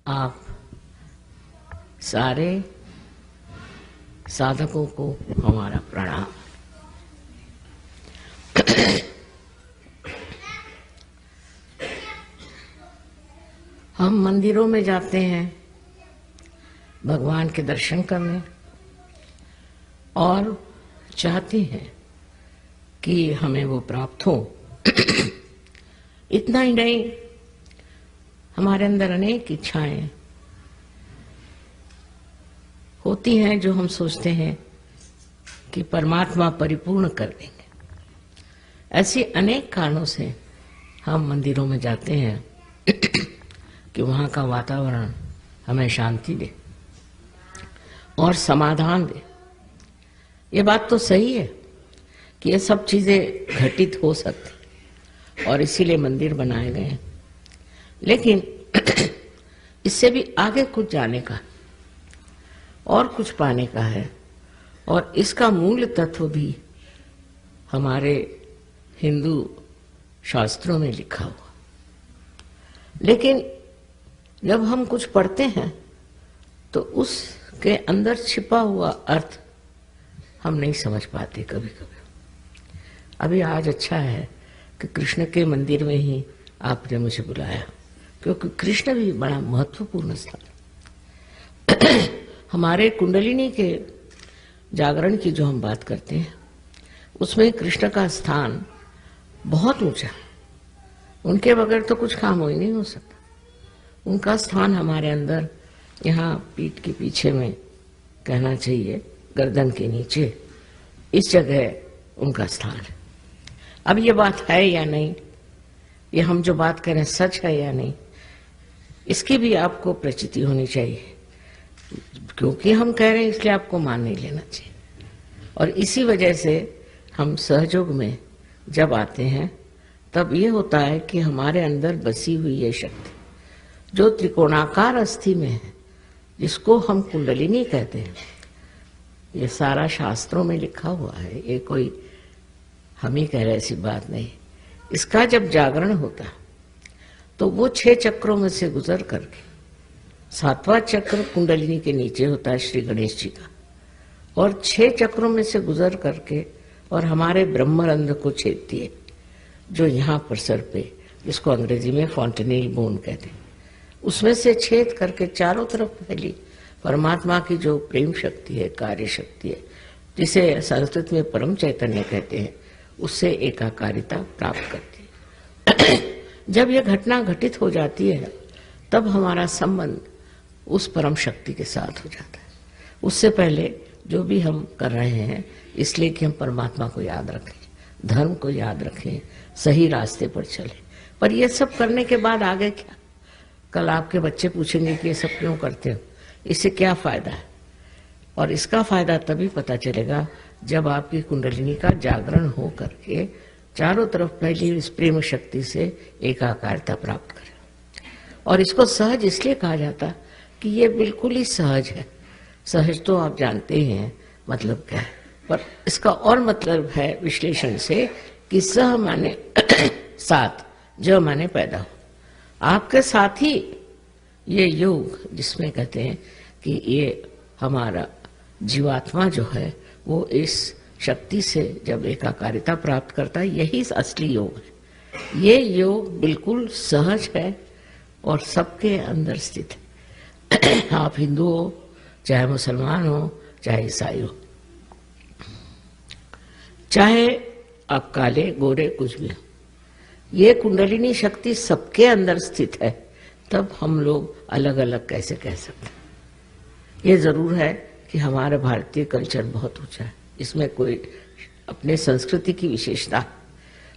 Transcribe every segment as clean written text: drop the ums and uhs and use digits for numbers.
आप सारे साधकों को हमारा प्रणाम। हम मंदिरों में जाते हैं भगवान के दर्शन करने और चाहते हैं कि हमें वो प्राप्त हो। इतना ही नहीं, हमारे अंदर अनेक इच्छाएं होती हैं जो हम सोचते हैं कि परमात्मा परिपूर्ण कर देंगे। ऐसे अनेक कारणों से हम मंदिरों में जाते हैं कि वहाँ का वातावरण हमें शांति दे और समाधान दे। ये बात तो सही है कि ये सब चीजें घटित हो सकती और इसीलिए मंदिर बनाए गए हैं, लेकिन इससे भी आगे कुछ जाने का और कुछ पाने का है, और इसका मूल तत्व भी हमारे हिंदू शास्त्रों में लिखा हुआ। लेकिन जब हम कुछ पढ़ते हैं तो उसके अंदर छिपा हुआ अर्थ हम नहीं समझ पाते कभी कभी। अभी आज अच्छा है कि कृष्ण के मंदिर में ही आपने मुझे बुलाया, क्योंकि कृष्ण भी बड़ा महत्वपूर्ण स्थान। हमारे कुंडलिनी के जागरण की जो हम बात करते हैं उसमें कृष्ण का स्थान बहुत ऊंचा। उनके बगैर तो कुछ काम हो ही नहीं हो सकता। उनका स्थान हमारे अंदर, यहाँ पीठ के पीछे में कहना चाहिए, गर्दन के नीचे, इस जगह उनका स्थान है। अब ये बात है या नहीं, ये हम जो बात करें सच है या नहीं, इसकी भी आपको प्रचिति होनी चाहिए। क्योंकि हम कह रहे हैं इसलिए आपको मान नहीं लेना चाहिए। और इसी वजह से हम सहयोग में जब आते हैं तब ये होता है कि हमारे अंदर बसी हुई ये शक्ति जो त्रिकोणाकार अस्थि में है, जिसको हम कुंडलिनी कहते हैं, ये सारा शास्त्रों में लिखा हुआ है, ये कोई हम ही कह रहे ऐसी बात नहीं। इसका जब जागरण होता तो वो 6 चक्रों में से गुजर करके 7वां चक्र कुंडलिनी के नीचे होता है श्री गणेश जी का, और 6 चक्रों में से गुजर करके और हमारे ब्रह्मरंध्र को छेदती है, जो यहाँ पर सर पे, जिसको अंग्रेजी में फॉन्टेनेल बोन कहते हैं, उसमें से छेद करके चारों तरफ फैली परमात्मा की जो प्रेम शक्ति है, कार्य शक्ति है, जिसे संस्कृत में परम चैतन्य कहते हैं, उससे एकाकारिता प्राप्त करती है। जब यह घटना घटित हो जाती है तब हमारा संबंध उस परम शक्ति के साथ हो जाता है। उससे पहले जो भी हम कर रहे हैं इसलिए कि हम परमात्मा को याद रखें, धर्म को याद रखें, सही रास्ते पर चलें। पर ये सब करने के बाद आगे क्या? कल आपके बच्चे पूछेंगे कि ये सब क्यों करते हो, इससे क्या फायदा है? और इसका फायदा तभी पता चलेगा जब आपकी कुंडलिनी का जागरण हो करके चारों तरफ फैली इस प्रेम शक्ति से एकाकारता प्राप्त करें। और इसको सहज इसलिए कहा जाता कि ये बिल्कुल ही सहज है। सहज तो आप जानते ही हैं मतलब क्या है, पर इसका और मतलब है विश्लेषण से कि सह माने साथ, जो माने पैदा हो। आपके साथ ही ये योग, जिसमें कहते हैं कि ये हमारा जीवात्मा जो है वो इस शक्ति से जब एकाकारिता प्राप्त करता है, यही असली योग है। ये योग बिल्कुल सहज है और सबके अंदर स्थित है। आप हिंदू हो, चाहे मुसलमान हो, चाहे ईसाई हो, चाहे आप काले गोरे कुछ भी हो, ये कुंडलिनी शक्ति सबके अंदर स्थित है। तब हम लोग अलग अलग कैसे कह सकते हैं? ये जरूर है कि हमारा भारतीय कल्चर बहुत ऊंचा है, इसमें कोई अपने संस्कृति की विशेषता है,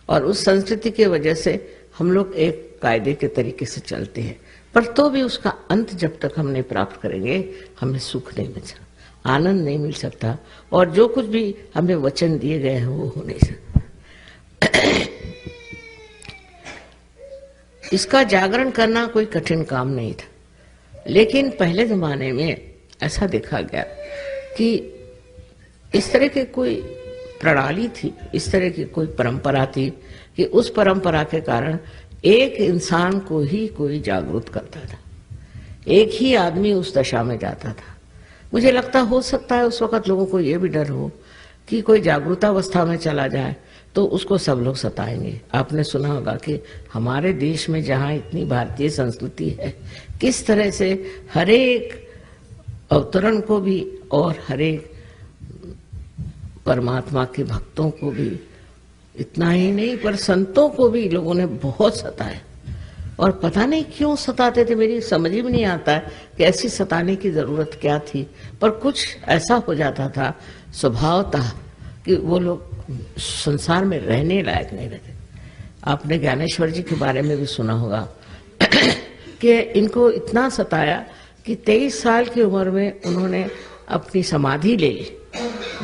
और उस संस्कृति की वजह से हम लोग एक कायदे के तरीके से चलते हैं। पर तो भी उसका अंत जब तक हम नहीं प्राप्त करेंगे हमें सुख नहीं मिल सकता, आनंद नहीं मिल सकता, और जो कुछ भी हमें वचन दिए गए हैं वो हो नहीं सकता। इसका जागरण करना कोई कठिन काम नहीं था, लेकिन पहले जमाने में ऐसा देखा गया कि इस तरह की कोई प्रणाली थी, इस तरह की कोई परंपरा थी कि उस परंपरा के कारण एक इंसान को ही कोई जागरूक करता था। एक ही आदमी उस दशा में जाता था। मुझे लगता हो सकता है उस वक्त लोगों को ये भी डर हो कि कोई जागरूकतावस्था में चला जाए तो उसको सब लोग सताएंगे। आपने सुना होगा कि हमारे देश में जहाँ इतनी भारतीय संस्कृति है, किस तरह से हरेक अवतरण को भी और हरेक परमात्मा के भक्तों को भी, इतना ही नहीं पर संतों को भी लोगों ने बहुत सताया। और पता नहीं क्यों सताते थे, मेरी समझ ही नहीं आता है कि ऐसी सताने की जरूरत क्या थी, पर कुछ ऐसा हो जाता था स्वभावतः कि वो लोग संसार में रहने लायक नहीं रहते। आपने ज्ञानेश्वर जी के बारे में भी सुना होगा कि इनको इतना सताया कि 23 साल की उम्र में उन्होंने अपनी समाधि ले ली।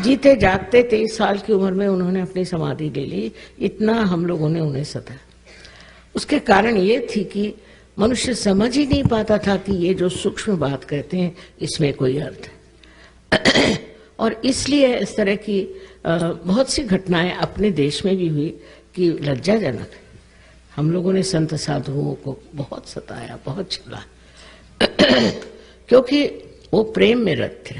जीते जागते 23 साल की उम्र में उन्होंने अपनी समाधि ले ली। इतना हम लोगों ने उन्हें सताया। उसके कारण ये थी कि मनुष्य समझ ही नहीं पाता था कि ये जो सूक्ष्म बात कहते हैं इसमें कोई अर्थ है। और इसलिए इस तरह की बहुत सी घटनाएं अपने देश में भी हुई कि लज्जाजनक है। हम लोगों ने संत साधुओं को बहुत सताया, बहुत छला क्योंकि वो प्रेम में रत थे।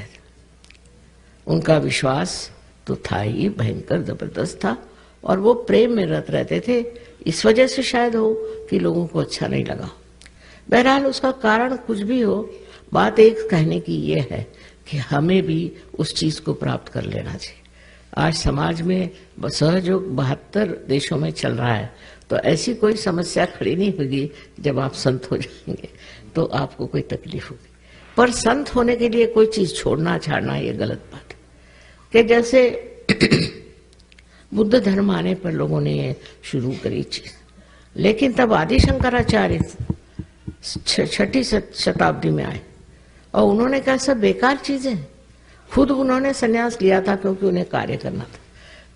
उनका विश्वास तो था ही, भयंकर जबरदस्त था, और वो प्रेम में रत रहते थे। इस वजह से शायद हो कि लोगों को अच्छा नहीं लगा। बहरहाल उसका कारण कुछ भी हो, बात एक कहने की ये है कि हमें भी उस चीज को प्राप्त कर लेना चाहिए। आज समाज में सहयोग 72 देशों में चल रहा है, तो ऐसी कोई समस्या खड़ी नहीं होगी जब आप संत हो जाएंगे तो आपको कोई तकलीफ होगी। पर संत होने के लिए कोई चीज छोड़ना छाड़ना ये गलत बात है। कि जैसे बुद्ध धर्म आने पर लोगों ने ये शुरू करी चीज, लेकिन तब आदि शंकराचार्य 6ठी शताब्दी में आए और उन्होंने कहा सब बेकार चीजें। खुद उन्होंने संन्यास लिया था क्योंकि उन्हें कार्य करना था,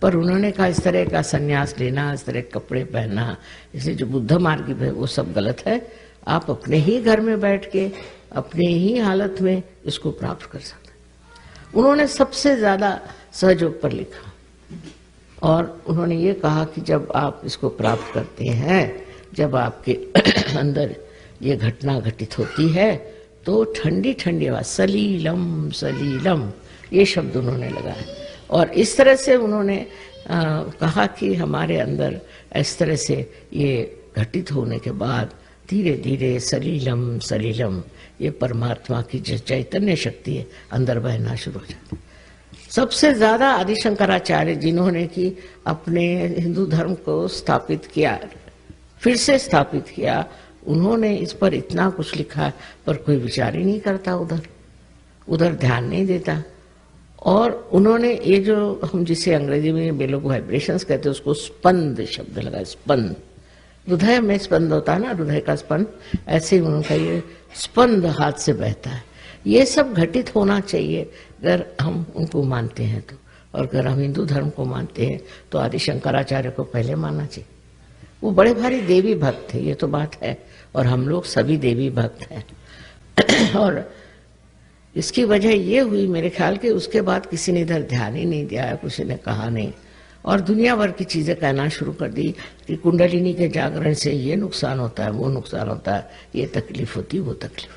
पर उन्होंने कहा इस तरह का संन्यास लेना, इस तरह के कपड़े पहनना, इसे जो बुद्ध मार्ग है वो सब गलत है। आप अपने ही घर में बैठ के अपने ही हालत में इसको प्राप्त कर सकते हैं। उन्होंने सबसे ज्यादा सहयोग पर लिखा और उन्होंने ये कहा कि जब आप इसको प्राप्त करते हैं, जब आपके अंदर ये घटना घटित होती है तो ठंडी ठंडी आवाज, सलीलम सलीलम, ये शब्द उन्होंने लगाया। और इस तरह से उन्होंने कहा कि हमारे अंदर इस तरह से ये घटित होने के बाद धीरे धीरे सलीलम सलीलम, ये परमात्मा की जो चैतन्य शक्ति है अंदर बहना शुरू हो जाती है। सबसे ज्यादा आदि शंकराचार्य जिन्होंने कि अपने हिंदू धर्म को स्थापित किया, फिर से स्थापित किया, उन्होंने इस पर इतना कुछ लिखा, पर कोई विचार ही नहीं करता, उधर ध्यान नहीं देता। और उन्होंने ये जो हम जिसे अंग्रेजी में वे लोग वाइब्रेशंस कहते हैं, उसको स्पंद शब्द लगा। स्पंद, हृदय में स्पंद होता है ना, हृदय का स्पंद, ऐसे ही उन्होंने कहा ये स्पंद हाथ से बहता है। ये सब घटित होना चाहिए अगर हम उनको मानते हैं तो। और अगर हम हिंदू धर्म को मानते हैं तो आदि शंकराचार्य को पहले मानना चाहिए। वो बड़े भारी देवी भक्त थे, ये तो बात है, और हम लोग सभी देवी भक्त हैं। और इसकी वजह ये हुई मेरे ख्याल के उसके बाद किसी ने इधर ध्यान ही नहीं दिया, किसी ने कहा नहीं, और दुनिया भर की चीजें कहना शुरू कर दी कि कुंडलिनी के जागरण से ये नुकसान होता है, वो नुकसान होता है, ये तकलीफ होती, वो तकलीफ।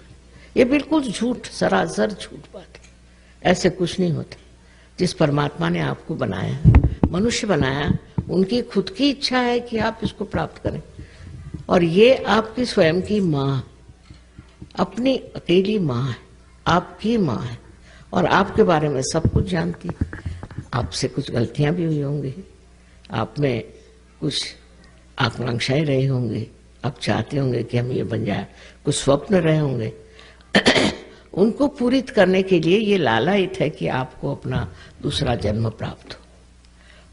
ये बिल्कुल झूठ, सरासर झूठ बात है। ऐसे कुछ नहीं होता। जिस परमात्मा ने आपको बनाया, मनुष्य बनाया, उनकी खुद की इच्छा है कि आप इसको प्राप्त करें। और ये आपकी स्वयं की माँ, अपनी अकेली माँ है, आपकी माँ है, और आपके बारे में सब कुछ जानती है। आपसे कुछ गलतियां भी हुई होंगी, आप में कुछ आकांक्षाएं रही होंगी, आप चाहते होंगे कि हम ये बन जाए, कुछ स्वप्न रहे होंगे। उनको पूरित करने के लिए ये लालायित है कि आपको अपना दूसरा जन्म प्राप्त हो,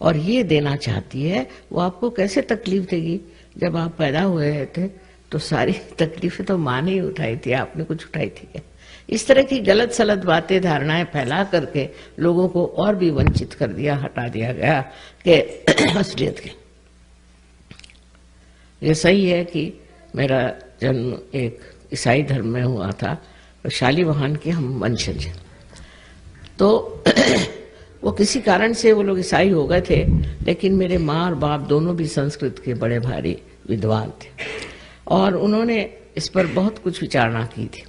और ये देना चाहती है। वो आपको कैसे तकलीफ देगी? जब आप पैदा हुए थे तो सारी तकलीफें तो माँ ने ही उठाई थी, आपने कुछ उठाई थी क्या? इस तरह की गलत सलत बातें, धारणाएं फैला करके लोगों को और भी वंचित कर दिया, हटा दिया गया कि असलियत के। ये सही है कि मेरा जन्म एक ईसाई धर्म में हुआ था, तो शालिवाहन के हम वंशज हैं। तो वो किसी कारण से वो लोग ईसाई हो गए थे, लेकिन मेरे माँ और बाप दोनों भी संस्कृत के बड़े भारी विद्वान थे, और उन्होंने इस पर बहुत कुछ विचारणा की थी।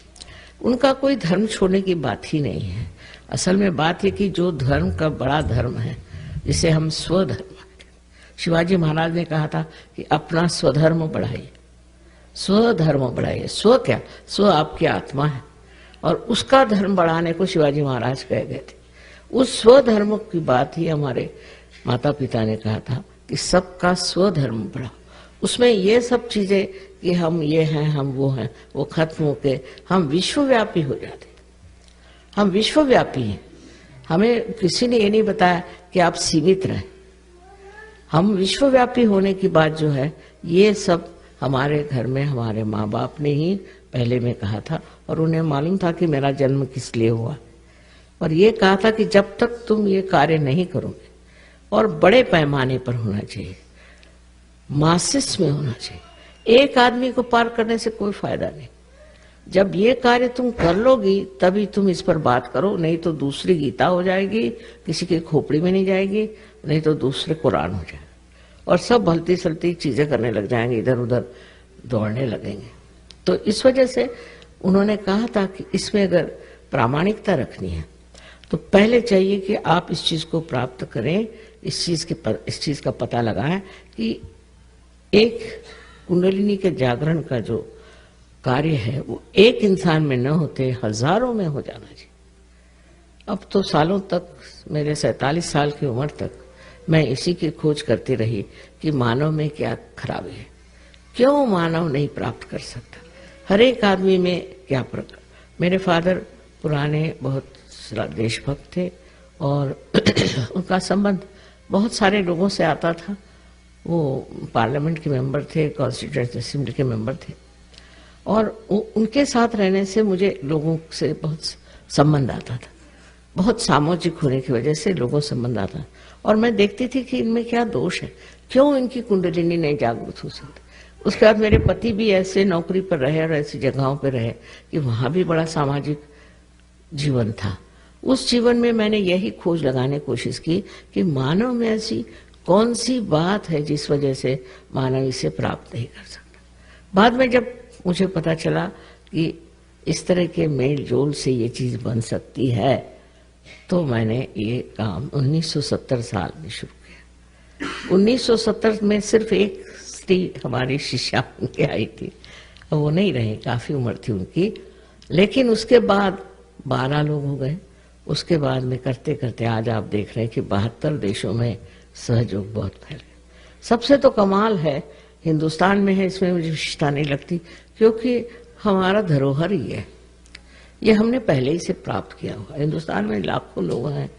उनका कोई धर्म छोड़ने की बात ही नहीं है। असल में बात है कि जो धर्म का बड़ा धर्म है, जिसे हम स्वधर्म, शिवाजी महाराज ने कहा था कि अपना स्वधर्म बढ़ाइए, स्वधर्म बढ़ाइए। स्व क्या? स्व आपकी आत्मा है, और उसका धर्म बढ़ाने को शिवाजी महाराज कह गए थे। उस स्वधर्म की बात ही हमारे माता पिता ने कहा था कि सबका स्वधर्म बढ़ाओ। उसमें ये सब चीजें कि हम ये हैं, हम वो हैं, वो खत्म होके हम विश्वव्यापी हो जाते। हम विश्वव्यापी हैं। हमें किसी ने ये नहीं बताया कि आप सीमित रहें। हम विश्वव्यापी होने की बात जो है, ये सब हमारे घर में हमारे माँ बाप ने ही पहले में कहा था, और उन्हें मालूम था कि मेरा जन्म किस लिए हुआ। और ये कहा था कि जब तक तुम ये कार्य नहीं करोगे, और बड़े पैमाने पर होना चाहिए, मासिस में होना चाहिए, एक आदमी को पार करने से कोई फायदा नहीं। जब ये कार्य तुम कर लोगी तभी तुम इस पर बात करो, नहीं तो दूसरी गीता हो जाएगी, किसी की खोपड़ी में नहीं जाएगी, नहीं तो दूसरे कुरान हो जाएगा, और सब भलती सलती चीजें करने लग जाएंगे, इधर उधर दौड़ने लगेंगे। तो इस वजह से उन्होंने कहा था कि इसमें अगर प्रामाणिकता रखनी है तो पहले चाहिए कि आप इस चीज को प्राप्त करें, इस चीज का पता लगाएं कि एक कुंडलिनी के जागरण का जो कार्य है वो एक इंसान में न होते हजारों में हो जाना चाहिए। अब तो सालों तक, मेरे 47 साल की उम्र तक मैं इसी की खोज करती रही कि मानव में क्या खराबी है, क्यों मानव नहीं प्राप्त कर सकता, हर एक आदमी में क्या प्रकार। मेरे फादर पुराने बहुत देशभक्त थे, और उनका संबंध बहुत सारे लोगों से आता था। वो पार्लियामेंट के मेंबर थे, कॉन्स्टिट्यूएंट असेंबली के मेंबर थे, और उनके साथ रहने से मुझे लोगों से बहुत संबंध आता था। बहुत सामाजिक होने की वजह से लोगों से संबंध आता, और मैं देखती थी कि इनमें क्या दोष है, क्यों इनकी कुंडलिनी नहीं जागृत हो सकती। उसके बाद मेरे पति भी ऐसे नौकरी पर रहे और ऐसी जगहों पर रहे कि वहां भी बड़ा सामाजिक जीवन था। उस जीवन में मैंने यही खोज लगाने की कोशिश की कि मानव में ऐसी कौन सी बात है जिस वजह से मानव इसे प्राप्त नहीं कर सकता। बाद में जब मुझे पता चला कि इस तरह के मेल जोल से ये चीज बन सकती है, तो मैंने ये काम 1970 साल में शुरू किया। 1970 में सिर्फ एक स्त्री हमारी शिष्या उनके आई थी, वो नहीं रहे, काफी उम्र थी उनकी, लेकिन उसके बाद 12 लोग हो गए। उसके बाद में करते करते आज आप देख रहे हैं कि 72 देशों में सहयोग बहुत फैल गया। सबसे तो कमाल है हिंदुस्तान में है, इसमें मुझे विशेषता नहीं लगती, क्योंकि हमारा धरोहर ही है, ये हमने पहले ही से प्राप्त किया हुआ। हिंदुस्तान में लाखों लोग हैं,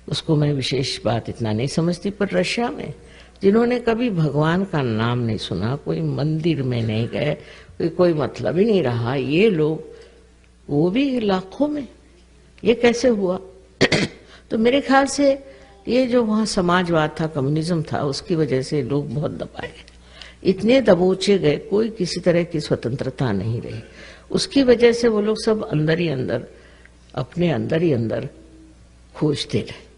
उसको मैं विशेष बात इतना नहीं समझती, पर रशिया में जिन्होंने कभी भगवान का नाम नहीं सुना, कोई मंदिर में नहीं गए, कोई मतलब ही नहीं रहा, ये लोग वो भी लाखों में, ये कैसे हुआ? तो मेरे ख्याल से ये जो वहाँ समाजवाद था, कम्युनिज्म था, उसकी वजह से लोग बहुत दबाए गए, इतने दबोचे गए, कोई किसी तरह की स्वतंत्रता नहीं रही। उसकी वजह से वो लोग सब अंदर ही अंदर, अपने अंदर ही अंदर खोजते रहे।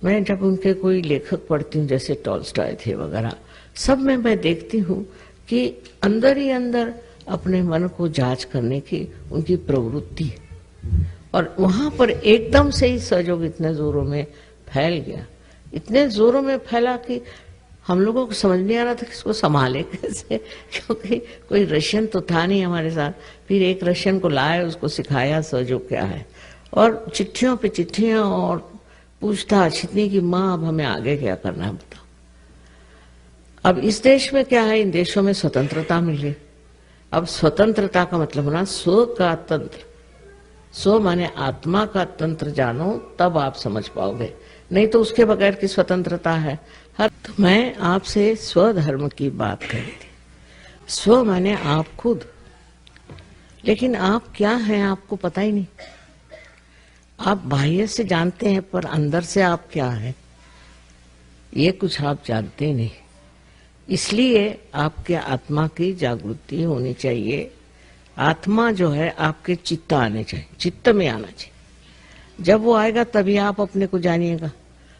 मैं जब उनके कोई लेखक पढ़ती हूँ, जैसे टॉल्स्टॉय थे वगैरह, सब में मैं देखती हूँ कि अंदर ही अंदर अपने मन को जांच करने की उनकी प्रवृत्ति है, और वहां पर एकदम से ही सहयोग इतने जोरों में फैल गया, इतने जोरों में फैला कि हम लोगों को समझ नहीं आ रहा था कि इसको संभाले कैसे, क्योंकि कोई रशियन तो था नहीं हमारे साथ। फिर एक रशियन को लाए, उसको सिखाया सहयोग क्या है, और चिट्ठियों पे चिट्ठियां और पूछताछ इतनी कि माँ अब हमें आगे क्या करना है बताओ। अब इस देश में क्या है, इन देशों में स्वतंत्रता मिल गई। अब स्वतंत्रता का मतलब होना स्व का तंत्र, स्व माने आत्मा का तंत्र जानो, तब आप समझ पाओगे, नहीं तो उसके बगैर की स्वतंत्रता है। तो मैं आपसे स्वधर्म की बात कर रही थी। स्व माने आप खुद, लेकिन आप क्या हैं आपको पता ही नहीं। आप बाह्य से जानते हैं, पर अंदर से आप क्या हैं ये कुछ आप जानते नहीं। इसलिए आपके आत्मा की जागृति होनी चाहिए। आत्मा जो है आपके चित्त आने चाहिए, चित्त में आना चाहिए। जब वो आएगा तभी आप अपने को जानिएगा।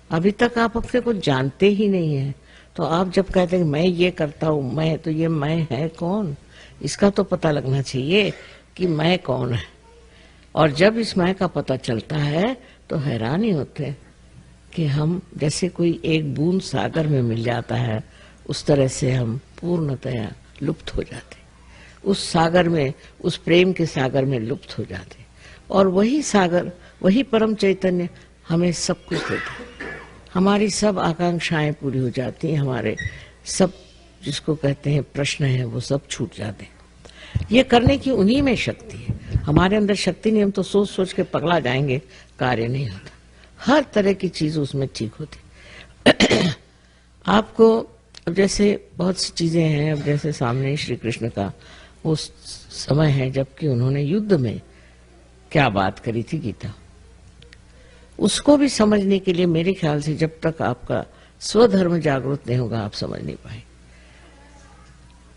अभी तक आप अपने को जानते ही नहीं है, तो आप जब कहते हैं मैं ये करता हूँ, मैं, तो ये मैं है कौन, इसका तो पता लगना चाहिए कि मैं कौन है। और जब इस माया का पता चलता है तो हैरान ही होते हैं कि हम जैसे कोई एक बूंद सागर में मिल जाता है, उस तरह से हम पूर्णतया लुप्त हो जाते, उस सागर में, उस प्रेम के सागर में लुप्त हो जाते। और वही सागर, वही परम चैतन्य हमें सब कुछ देता है। हमारी सब आकांक्षाएं पूरी हो जाती हैं, हमारे सब जिसको कहते हैं प्रश्न है वो सब छूट जाते हैं। ये करने की उन्हीं में शक्ति है, हमारे अंदर शक्ति नहीं। हम तो सोच सोच के पगला जाएंगे, कार्य नहीं होता। हर तरह की चीज उसमें ठीक होती। आपको अब जैसे बहुत सी चीजें हैं, अब जैसे सामने श्री कृष्ण का वो समय है जबकि उन्होंने युद्ध में क्या बात करी थी गीता, उसको भी समझने के लिए मेरे ख्याल से जब तक आपका स्वधर्म जागृत नहीं होगा आप समझ नहीं पाए।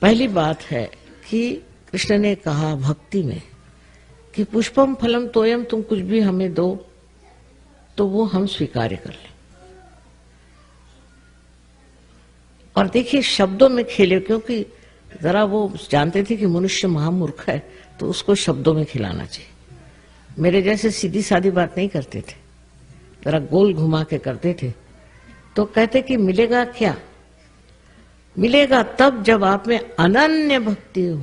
पहली बात है कि कृष्ण ने कहा भक्ति में कि पुष्पम फलम तोयम, तुम कुछ भी हमें दो तो वो हम स्वीकार कर लें। और देखिए शब्दों में खेले, क्योंकि जरा वो जानते थे कि मनुष्य महामूर्ख है तो उसको शब्दों में खिलाना चाहिए। मेरे जैसे सीधी सादी बात नहीं करते थे, जरा गोल घुमा के करते थे। तो कहते कि मिलेगा क्या? मिलेगा तब जब आप में अनन्य भक्ति हो।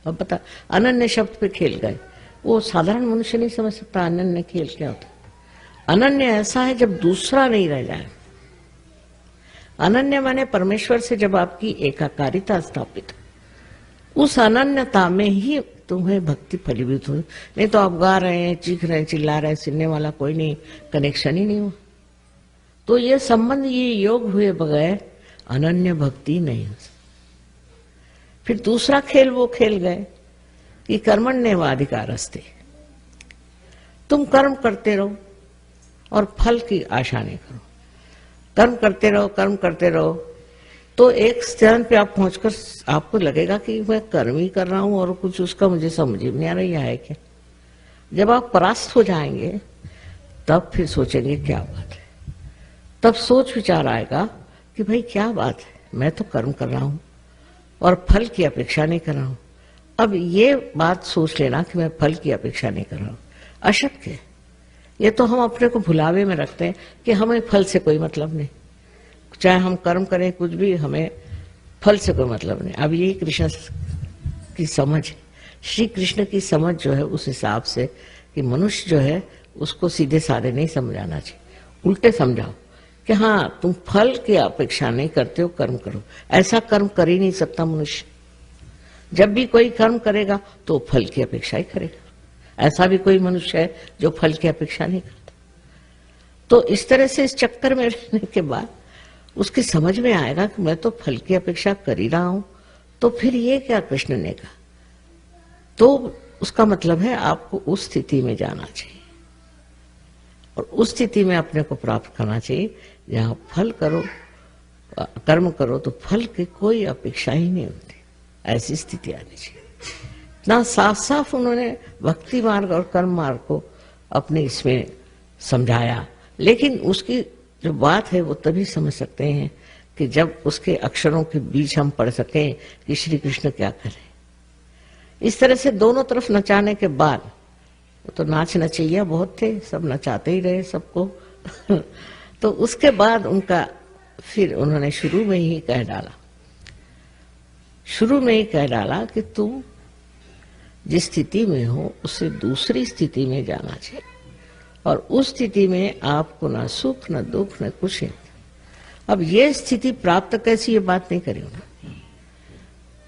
अब पता अनन्य शब्द पे खेल गए, वो साधारण मनुष्य नहीं समझ सकता अनन्य खेल क्या होता। अनन्य ऐसा है जब दूसरा नहीं रह जाए। अनन्य माने परमेश्वर से जब आपकी एकाकारिता स्थापित हो, उस अनन्यता में ही तुम्हें भक्ति फलीभूत हो। नहीं तो आप गा रहे हैं, चीख रहे हैं, चिल्ला रहे हैं, सुनने वाला कोई नहीं, कनेक्शन ही नहीं हुआ। तो ये संबंध, ये योग हुए बगैर अनन्य भक्ति नहीं हो सकती। फिर दूसरा खेल वो खेल गए कि कर्मण्येवाधिकारस्ते, तुम कर्म करते रहो और फल की आशा नहीं करो। कर्म करते रहो, कर्म करते रहो, तो एक चरण पे आप पहुंचकर आपको लगेगा कि मैं कर्म ही कर रहा हूं और कुछ उसका मुझे समझ ही नहीं आ रही है क्या। जब आप परास्त हो जाएंगे तब फिर सोचेंगे क्या बात है, तब सोच विचार आएगा कि भाई क्या बात है, मैं तो कर्म कर रहा हूं और फल की अपेक्षा नहीं कर रहा हूं। अब ये बात सोच लेना कि मैं फल की अपेक्षा नहीं कर रहा हूं अशक्य है। ये तो हम अपने को भुलावे में रखते हैं कि हमें फल से कोई मतलब नहीं, चाहे हम कर्म करें कुछ भी, हमें फल से कोई मतलब नहीं। अब यही कृष्ण की समझ है, श्री कृष्ण की समझ जो है उस हिसाब से कि मनुष्य जो है उसको सीधे साधे नहीं समझाना चाहिए, उल्टे समझाओ कि हाँ तुम फल की अपेक्षा नहीं करते हो, कर्म करो। ऐसा कर्म कर ही नहीं सकता मनुष्य। जब भी कोई कर्म करेगा तो फल की अपेक्षा ही करेगा। ऐसा भी कोई मनुष्य है जो फल की अपेक्षा नहीं करता। तो इस तरह से इस चक्कर में रहने के बाद उसकी समझ में आएगा कि मैं तो फल की अपेक्षा कर ही रहा हूं, तो फिर ये क्या कृष्ण ने कहा। तो उसका मतलब है आपको उस स्थिति में जाना चाहिए और उस स्थिति में अपने को प्राप्त करना चाहिए जहां फल करो, कर्म करो तो फल की कोई अपेक्षा ही नहीं होती। ऐसी स्थिति आनी चाहिए। ना साफ साफ उन्होंने भक्ति मार्ग और कर्म मार्ग को अपने इसमें समझाया, लेकिन उसकी जो बात है वो तभी समझ सकते हैं कि जब उसके अक्षरों के बीच हम पढ़ सकें कि श्री कृष्ण क्या करें। इस तरह से दोनों तरफ नचाने के बाद, तो नाच नचैया बहुत थे, सब नचाते ही रहे सबको। तो उसके बाद उनका फिर उन्होंने शुरू में ही कह डाला कि तुम जिस स्थिति में हो उससे दूसरी स्थिति में जाना चाहिए और उस स्थिति में आपको ना सुख न दुख न कुछ नहीं। अब ये स्थिति प्राप्त कैसी, ये बात नहीं करी उन्होंने।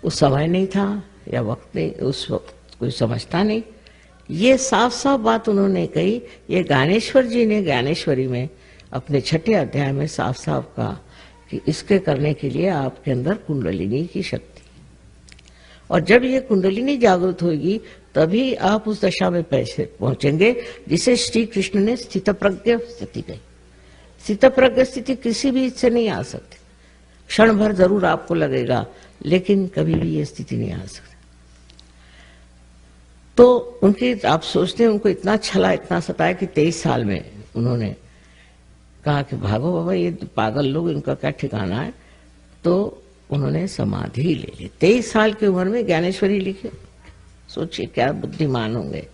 उस समय नहीं था या वक्त नहीं, उस वक्त कोई समझता नहीं। ये साफ साफ बात उन्होंने कही। ये ज्ञानेश्वर जी ने ज्ञानेश्वरी में अपने 6ठे अध्याय में साफ साफ कहा कि इसके करने के लिए आपके अंदर कुंडलिनी की शक्ति, और जब ये कुंडलिनी जागृत होगी तभी आप उस दशा में पहुंचेंगे जिसे श्री कृष्ण ने स्थित प्रज्ञ स्थिति कही। स्थित प्रज्ञ स्थिति किसी भी से नहीं आ सकती। क्षण भर जरूर आपको लगेगा, लेकिन कभी भी ये स्थिति नहीं आ सकती। तो उनकी आप सोचते हैं उनको इतना छला, इतना सताया कि 23 साल में उन्होंने कहा कि भागो बाबा, ये पागल लोग, इनका क्या ठिकाना है। तो उन्होंने समाधि ले ली। 23 साल की उम्र में ज्ञानेश्वरी लिखी। सोचिए क्या बुद्धिमान होंगे।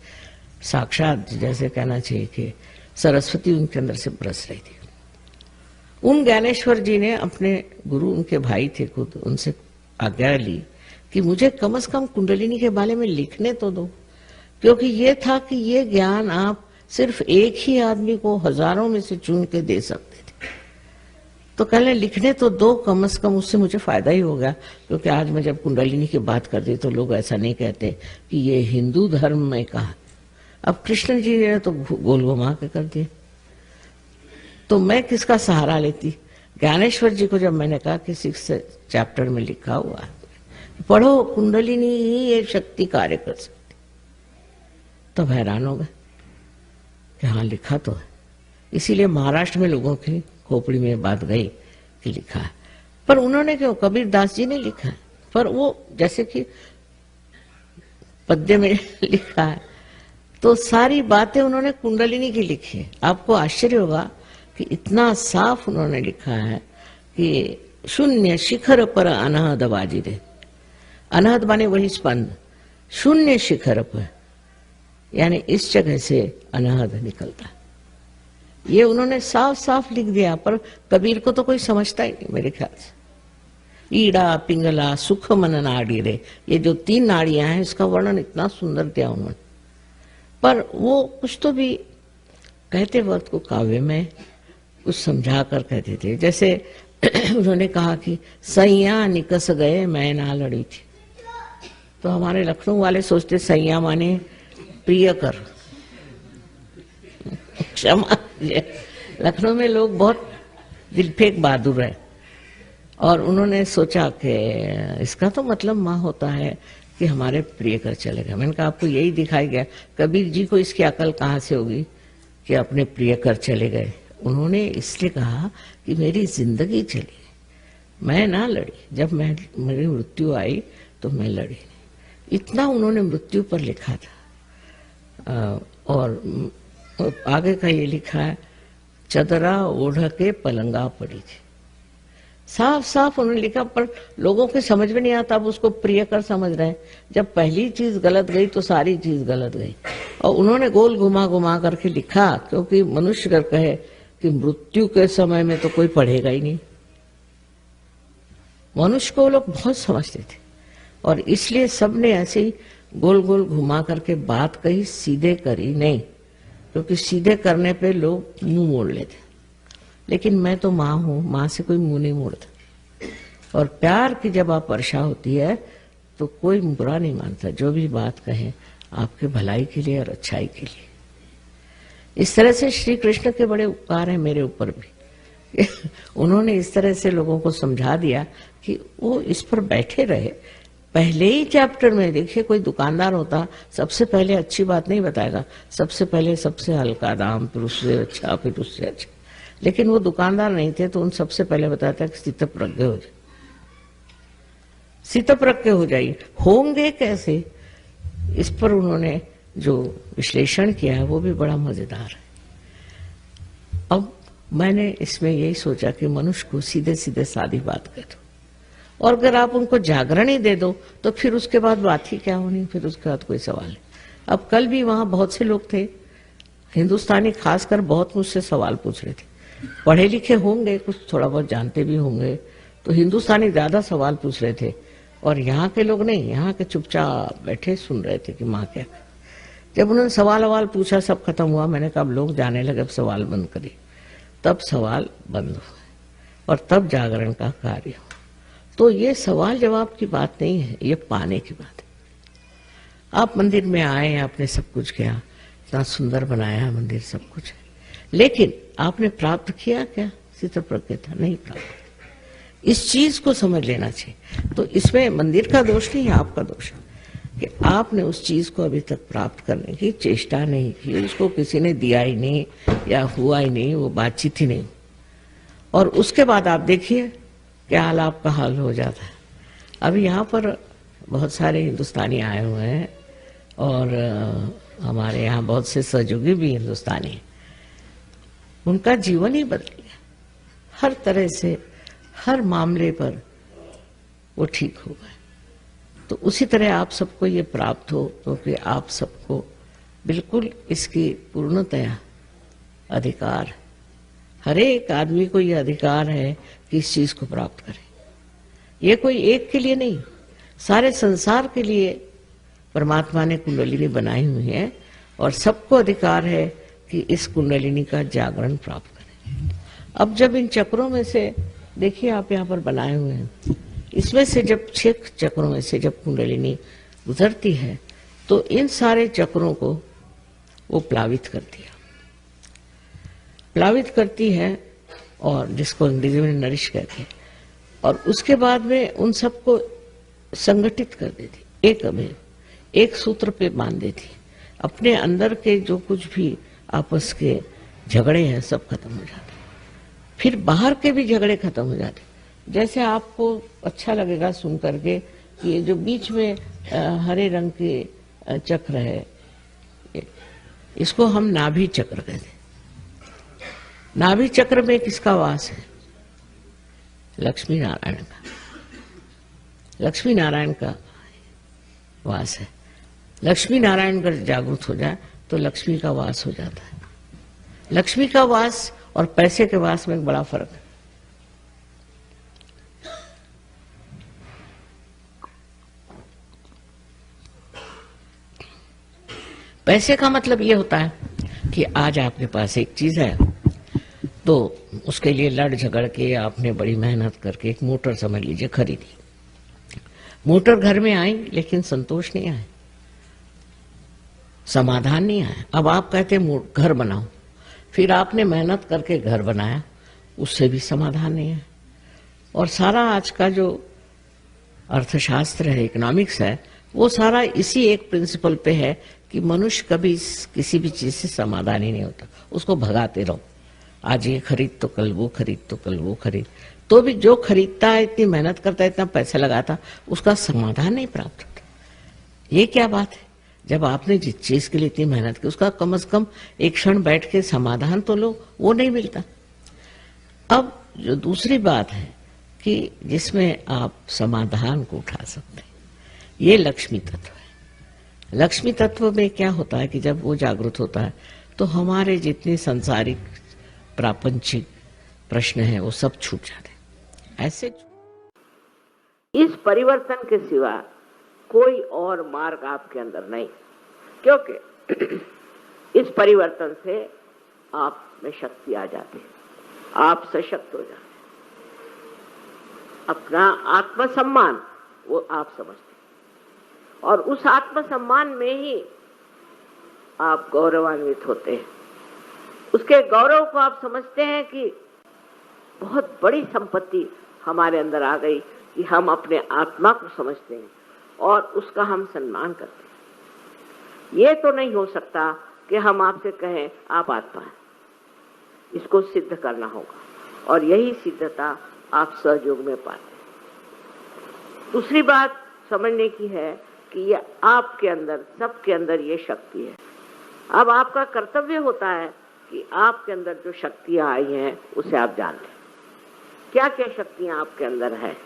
साक्षात जैसे कहना चाहिए कि सरस्वती उनके अंदर से बरस रही थी। उन ज्ञानेश्वर जी ने अपने गुरु, उनके भाई थे खुद, उनसे आज्ञा ली कि मुझे कम से कम कुंडलिनी के बारे में लिखने तो दो, क्योंकि ये था कि ये ज्ञान आप सिर्फ एक ही आदमी को हजारों में से चुन के दे सकते थे। तो कहने लिखने तो दो कम से कम, उससे मुझे फायदा ही होगा। क्योंकि आज मैं जब कुंडलिनी की बात करती तो लोग ऐसा नहीं कहते कि ये हिंदू धर्म में कहा, अब कृष्ण जी ने तो गोल घुमा के कर दिए, तो मैं किसका सहारा लेती। ज्ञानेश्वर जी को जब मैंने कहा कि 6 चैप्टर में लिखा हुआ है, पढ़ो, कुंडलिनी ही ये शक्ति कार्य कर सकती, तो हैरान हो गए कि हाँ लिखा तो है। इसीलिए महाराष्ट्र में लोगों की खोपड़ी में बात गई कि लिखा है। पर उन्होंने क्यों, कबीर दास जी ने लिखा है, पर वो जैसे कि पद्य में लिखा है, तो सारी बातें उन्होंने कुंडलिनी की लिखी है। आपको आश्चर्य होगा कि इतना साफ उन्होंने लिखा है कि शून्य शिखर पर अनहद बाजी दे। अनहद माने वही स्पंद, शून्य शिखर पर, यानी इस जगह से अनहद निकलता। ये उन्होंने साफ साफ लिख दिया, पर कबीर को तो कोई समझता ही नहीं मेरे ख्याल से। ईड़ा पिंगला सुख मन नाड़ी रे, ये जो 3 नाड़ियां हैं, इसका वर्णन इतना सुंदर दिया उन्होंने। पर वो कुछ तो भी कहते वक्त को काव्य में कुछ समझा कर कहते थे। जैसे उन्होंने कहा कि सैया निकस गए मैं ना लड़ी थी, तो हमारे लखनऊ वाले सोचते सैया माने प्रिय कर, क्षमा। लखनऊ में लोग बहुत दिलफेक बहादुर है, और उन्होंने सोचा कि इसका तो मतलब माँ होता है कि हमारे प्रिय कर चले गए। मैंने कहा आपको यही दिखाई गया, कबीर जी को इसकी अकल कहाँ से होगी कि अपने प्रिय कर चले गए। उन्होंने इसलिए कहा कि मेरी जिंदगी चली, मैं ना लड़ी, जब मेरी मृत्यु आई तो मैं लड़ी नहीं। इतना उन्होंने मृत्यु पर लिखा था। और आगे का ये लिखा है, चदरा ओढ़ के पलंगा पड़ी थी। साफ साफ उन्होंने लिखा, पर लोगों के समझ में नहीं आता, अब उसको प्रिय कर समझ रहे हैं। जब पहली चीज गलत गई तो सारी चीज गलत गई। और उन्होंने गोल घुमा घुमा करके लिखा, क्योंकि मनुष्य अगर कहे कि मृत्यु के समय में तो कोई पढ़ेगा ही नहीं। मनुष्य को लोग बहुत समझते थे, और इसलिए सबने ऐसे ही गोल गोल घुमा करके बात कही, सीधे करी नहीं, क्योंकि सीधे करने पे लोग मुंह मोड़ लेते। लेकिन मैं तो माँ हूं, माँ से कोई मुंह नहीं मोड़ता। और प्यार की जब आप वर्षा होती है तो कोई बुरा नहीं मानता, जो भी बात कहे आपके भलाई के लिए और अच्छाई के लिए। इस तरह से श्री कृष्ण के बड़े उपकार हैं मेरे ऊपर भी। उन्होंने इस तरह से लोगों को समझा दिया कि वो इस पर बैठे रहे। पहले ही चैप्टर में देखिए, कोई दुकानदार होता सबसे पहले अच्छी बात नहीं बताएगा, सबसे पहले सबसे हल्का दाम, फिर उससे अच्छा, फिर उससे अच्छा। लेकिन वो दुकानदार नहीं थे, तो उन सबसे पहले बताता कि स्थितप्रज्ञ हो जाए, स्थितप्रज्ञ हो जाइए। होंगे कैसे, इस पर उन्होंने जो विश्लेषण किया है वो भी बड़ा मजेदार है। अब मैंने इसमें यही सोचा कि मनुष्य को सीधे सीधे सादी बात कर दो, और अगर आप उनको जागरण ही दे दो तो फिर उसके बाद बात ही क्या होनी, फिर उसके बाद कोई सवाल नहीं। अब कल भी वहां बहुत से लोग थे, हिंदुस्तानी खासकर, बहुत मुझसे सवाल पूछ रहे थे। पढ़े लिखे होंगे, कुछ थोड़ा बहुत जानते भी होंगे, तो हिंदुस्तानी ज्यादा सवाल पूछ रहे थे, और यहाँ के लोग नहीं, यहाँ के चुपचाप बैठे सुन रहे थे कि माँ क्या। जब उन्होंने सवाल पूछा, सब खत्म हुआ, मैंने कहा अब लोग जाने लगे, अब सवाल बंद करिए। तब सवाल बंद हुए और तब जागरण का कार्य हो। तो ये सवाल जवाब की बात नहीं है, ये पाने की बात है। आप मंदिर में आए, आपने सब कुछ किया, इतना सुंदर बनाया मंदिर, सब कुछ है, लेकिन आपने प्राप्त किया क्या? स्थितप्रज्ञ था, नहीं प्राप्त। इस चीज को समझ लेना चाहिए। तो इसमें मंदिर का दोष नहीं है, आपका दोष है कि आपने उस चीज को अभी तक प्राप्त करने की चेष्टा नहीं की, उसको किसी ने दिया ही नहीं या हुआ ही नहीं, वो बातचीत ही नहीं। और उसके बाद आप देखिए क्या हाल आपका हाल हो जाता है। अभी यहाँ पर बहुत सारे हिंदुस्तानी आए हुए हैं, और हमारे यहाँ बहुत से सहयोगी भी हिंदुस्तानी हैं। उनका जीवन ही बदल गया, हर तरह से, हर मामले पर वो ठीक हो गए। तो उसी तरह आप सबको ये प्राप्त हो, क्योंकि आप सबको बिल्कुल इसकी पूर्णतया अधिकार है। हर एक आदमी को यह अधिकार है कि इस चीज को प्राप्त करे। ये कोई एक के लिए नहीं, सारे संसार के लिए परमात्मा ने कुंडलिनी बनाई हुई है और सबको अधिकार है कि इस कुंडलिनी का जागरण प्राप्त करें। अब जब इन चक्रों में से, देखिए आप यहाँ पर बनाए हुए हैं, इसमें से जब 6 चक्रों में से जब कुंडलिनी गुजरती है तो इन सारे चक्रों को वो प्लावित करती है और जिसको अंग्रेजी में नरिश कहते हैं, और उसके बाद में उन सबको संगठित कर देती, एक सूत्र पे बांध देती। अपने अंदर के जो कुछ भी आपस के झगड़े हैं सब खत्म हो जाते, फिर बाहर के भी झगड़े खत्म हो जाते। जैसे आपको अच्छा लगेगा सुन करके कि ये जो बीच में हरे रंग के चक्र है, इसको हम नाभि चक्र कहते हैं। नाभि चक्र में किसका वास है? लक्ष्मी नारायण का। लक्ष्मी नारायण का वास है। लक्ष्मी नारायण अगर जागृत हो जाए तो लक्ष्मी का वास हो जाता है। लक्ष्मी का वास और पैसे के वास में एक बड़ा फर्क है। पैसे का मतलब ये होता है कि आज आपके पास एक चीज है तो उसके लिए लड़ झगड़ के आपने बड़ी मेहनत करके एक मोटर समझ लीजिए खरीदी। मोटर घर में आई लेकिन संतोष नहीं आया, समाधान नहीं आया। अब आप कहते घर बनाओ, फिर आपने मेहनत करके घर बनाया, उससे भी समाधान नहीं है। और सारा आज का जो अर्थशास्त्र है, इकोनॉमिक्स है, वो सारा इसी एक प्रिंसिपल पे है कि मनुष्य कभी किसी भी चीज से समाधान ही नहीं होता, उसको भगाते रहो। आज ये खरीद तो कल वो खरीद, तो कल वो खरीद, तो भी जो खरीदता है, इतनी मेहनत करता है, इतना पैसा लगाता, उसका समाधान नहीं प्राप्त होता। ये क्या बात है? जब आपने जिस चीज के लिए इतनी मेहनत की उसका कम से कम एक क्षण बैठ के समाधान तो लो, वो नहीं मिलता। अब जो दूसरी बात है कि जिसमें आप समाधान को उठा सकते हैं, ये लक्ष्मी तत्व है। लक्ष्मी तत्व में क्या होता है कि जब वो जागृत होता है तो हमारे जितने सांसारिक प्रापंचिक प्रश्न हैं वो सब छूट जाते हैं। ऐसे इस परिवर्तन के सिवा कोई और मार्ग आपके अंदर नहीं, क्योंकि इस परिवर्तन से आप में शक्ति आ जाती है, आप सशक्त हो जाते हैं। अपना आत्मसम्मान वो आप समझते हैं और उस आत्मसम्मान में ही आप गौरवान्वित होते हैं। उसके गौरव को आप समझते हैं कि बहुत बड़ी संपत्ति हमारे अंदर आ गई कि हम अपने आत्मा को समझते हैं और उसका हम सम्मान करते हैं। ये तो नहीं हो सकता कि हम आपसे कहें आप आत्मा हैं, इसको सिद्ध करना होगा और यही सिद्धता आप सहयोग में पाते हैं। दूसरी बात समझने की है कि ये आपके अंदर, सबके अंदर ये शक्ति है। अब आपका कर्तव्य होता है कि आपके अंदर जो शक्तियां आई हैं उसे आप जान लें। क्या क्या शक्तियां आपके अंदर है?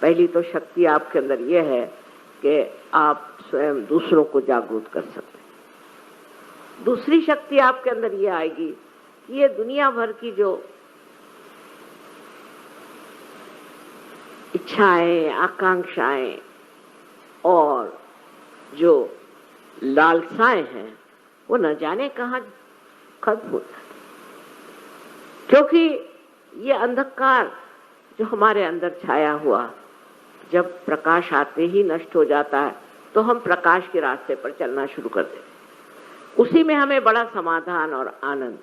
पहली तो शक्ति आपके अंदर यह है कि आप स्वयं दूसरों को जागरूक कर सकते हैं। दूसरी शक्ति आपके अंदर यह आएगी कि ये दुनिया भर की जो इच्छाएं, आकांक्षाएं और जो लालसाएं हैं वो न जाने कहां खत्म हो जाती, क्योंकि ये अंधकार जो हमारे अंदर छाया हुआ जब प्रकाश आते ही नष्ट हो जाता है तो हम प्रकाश के रास्ते पर चलना शुरू कर देते। उसी में हमें बड़ा समाधान और आनंद,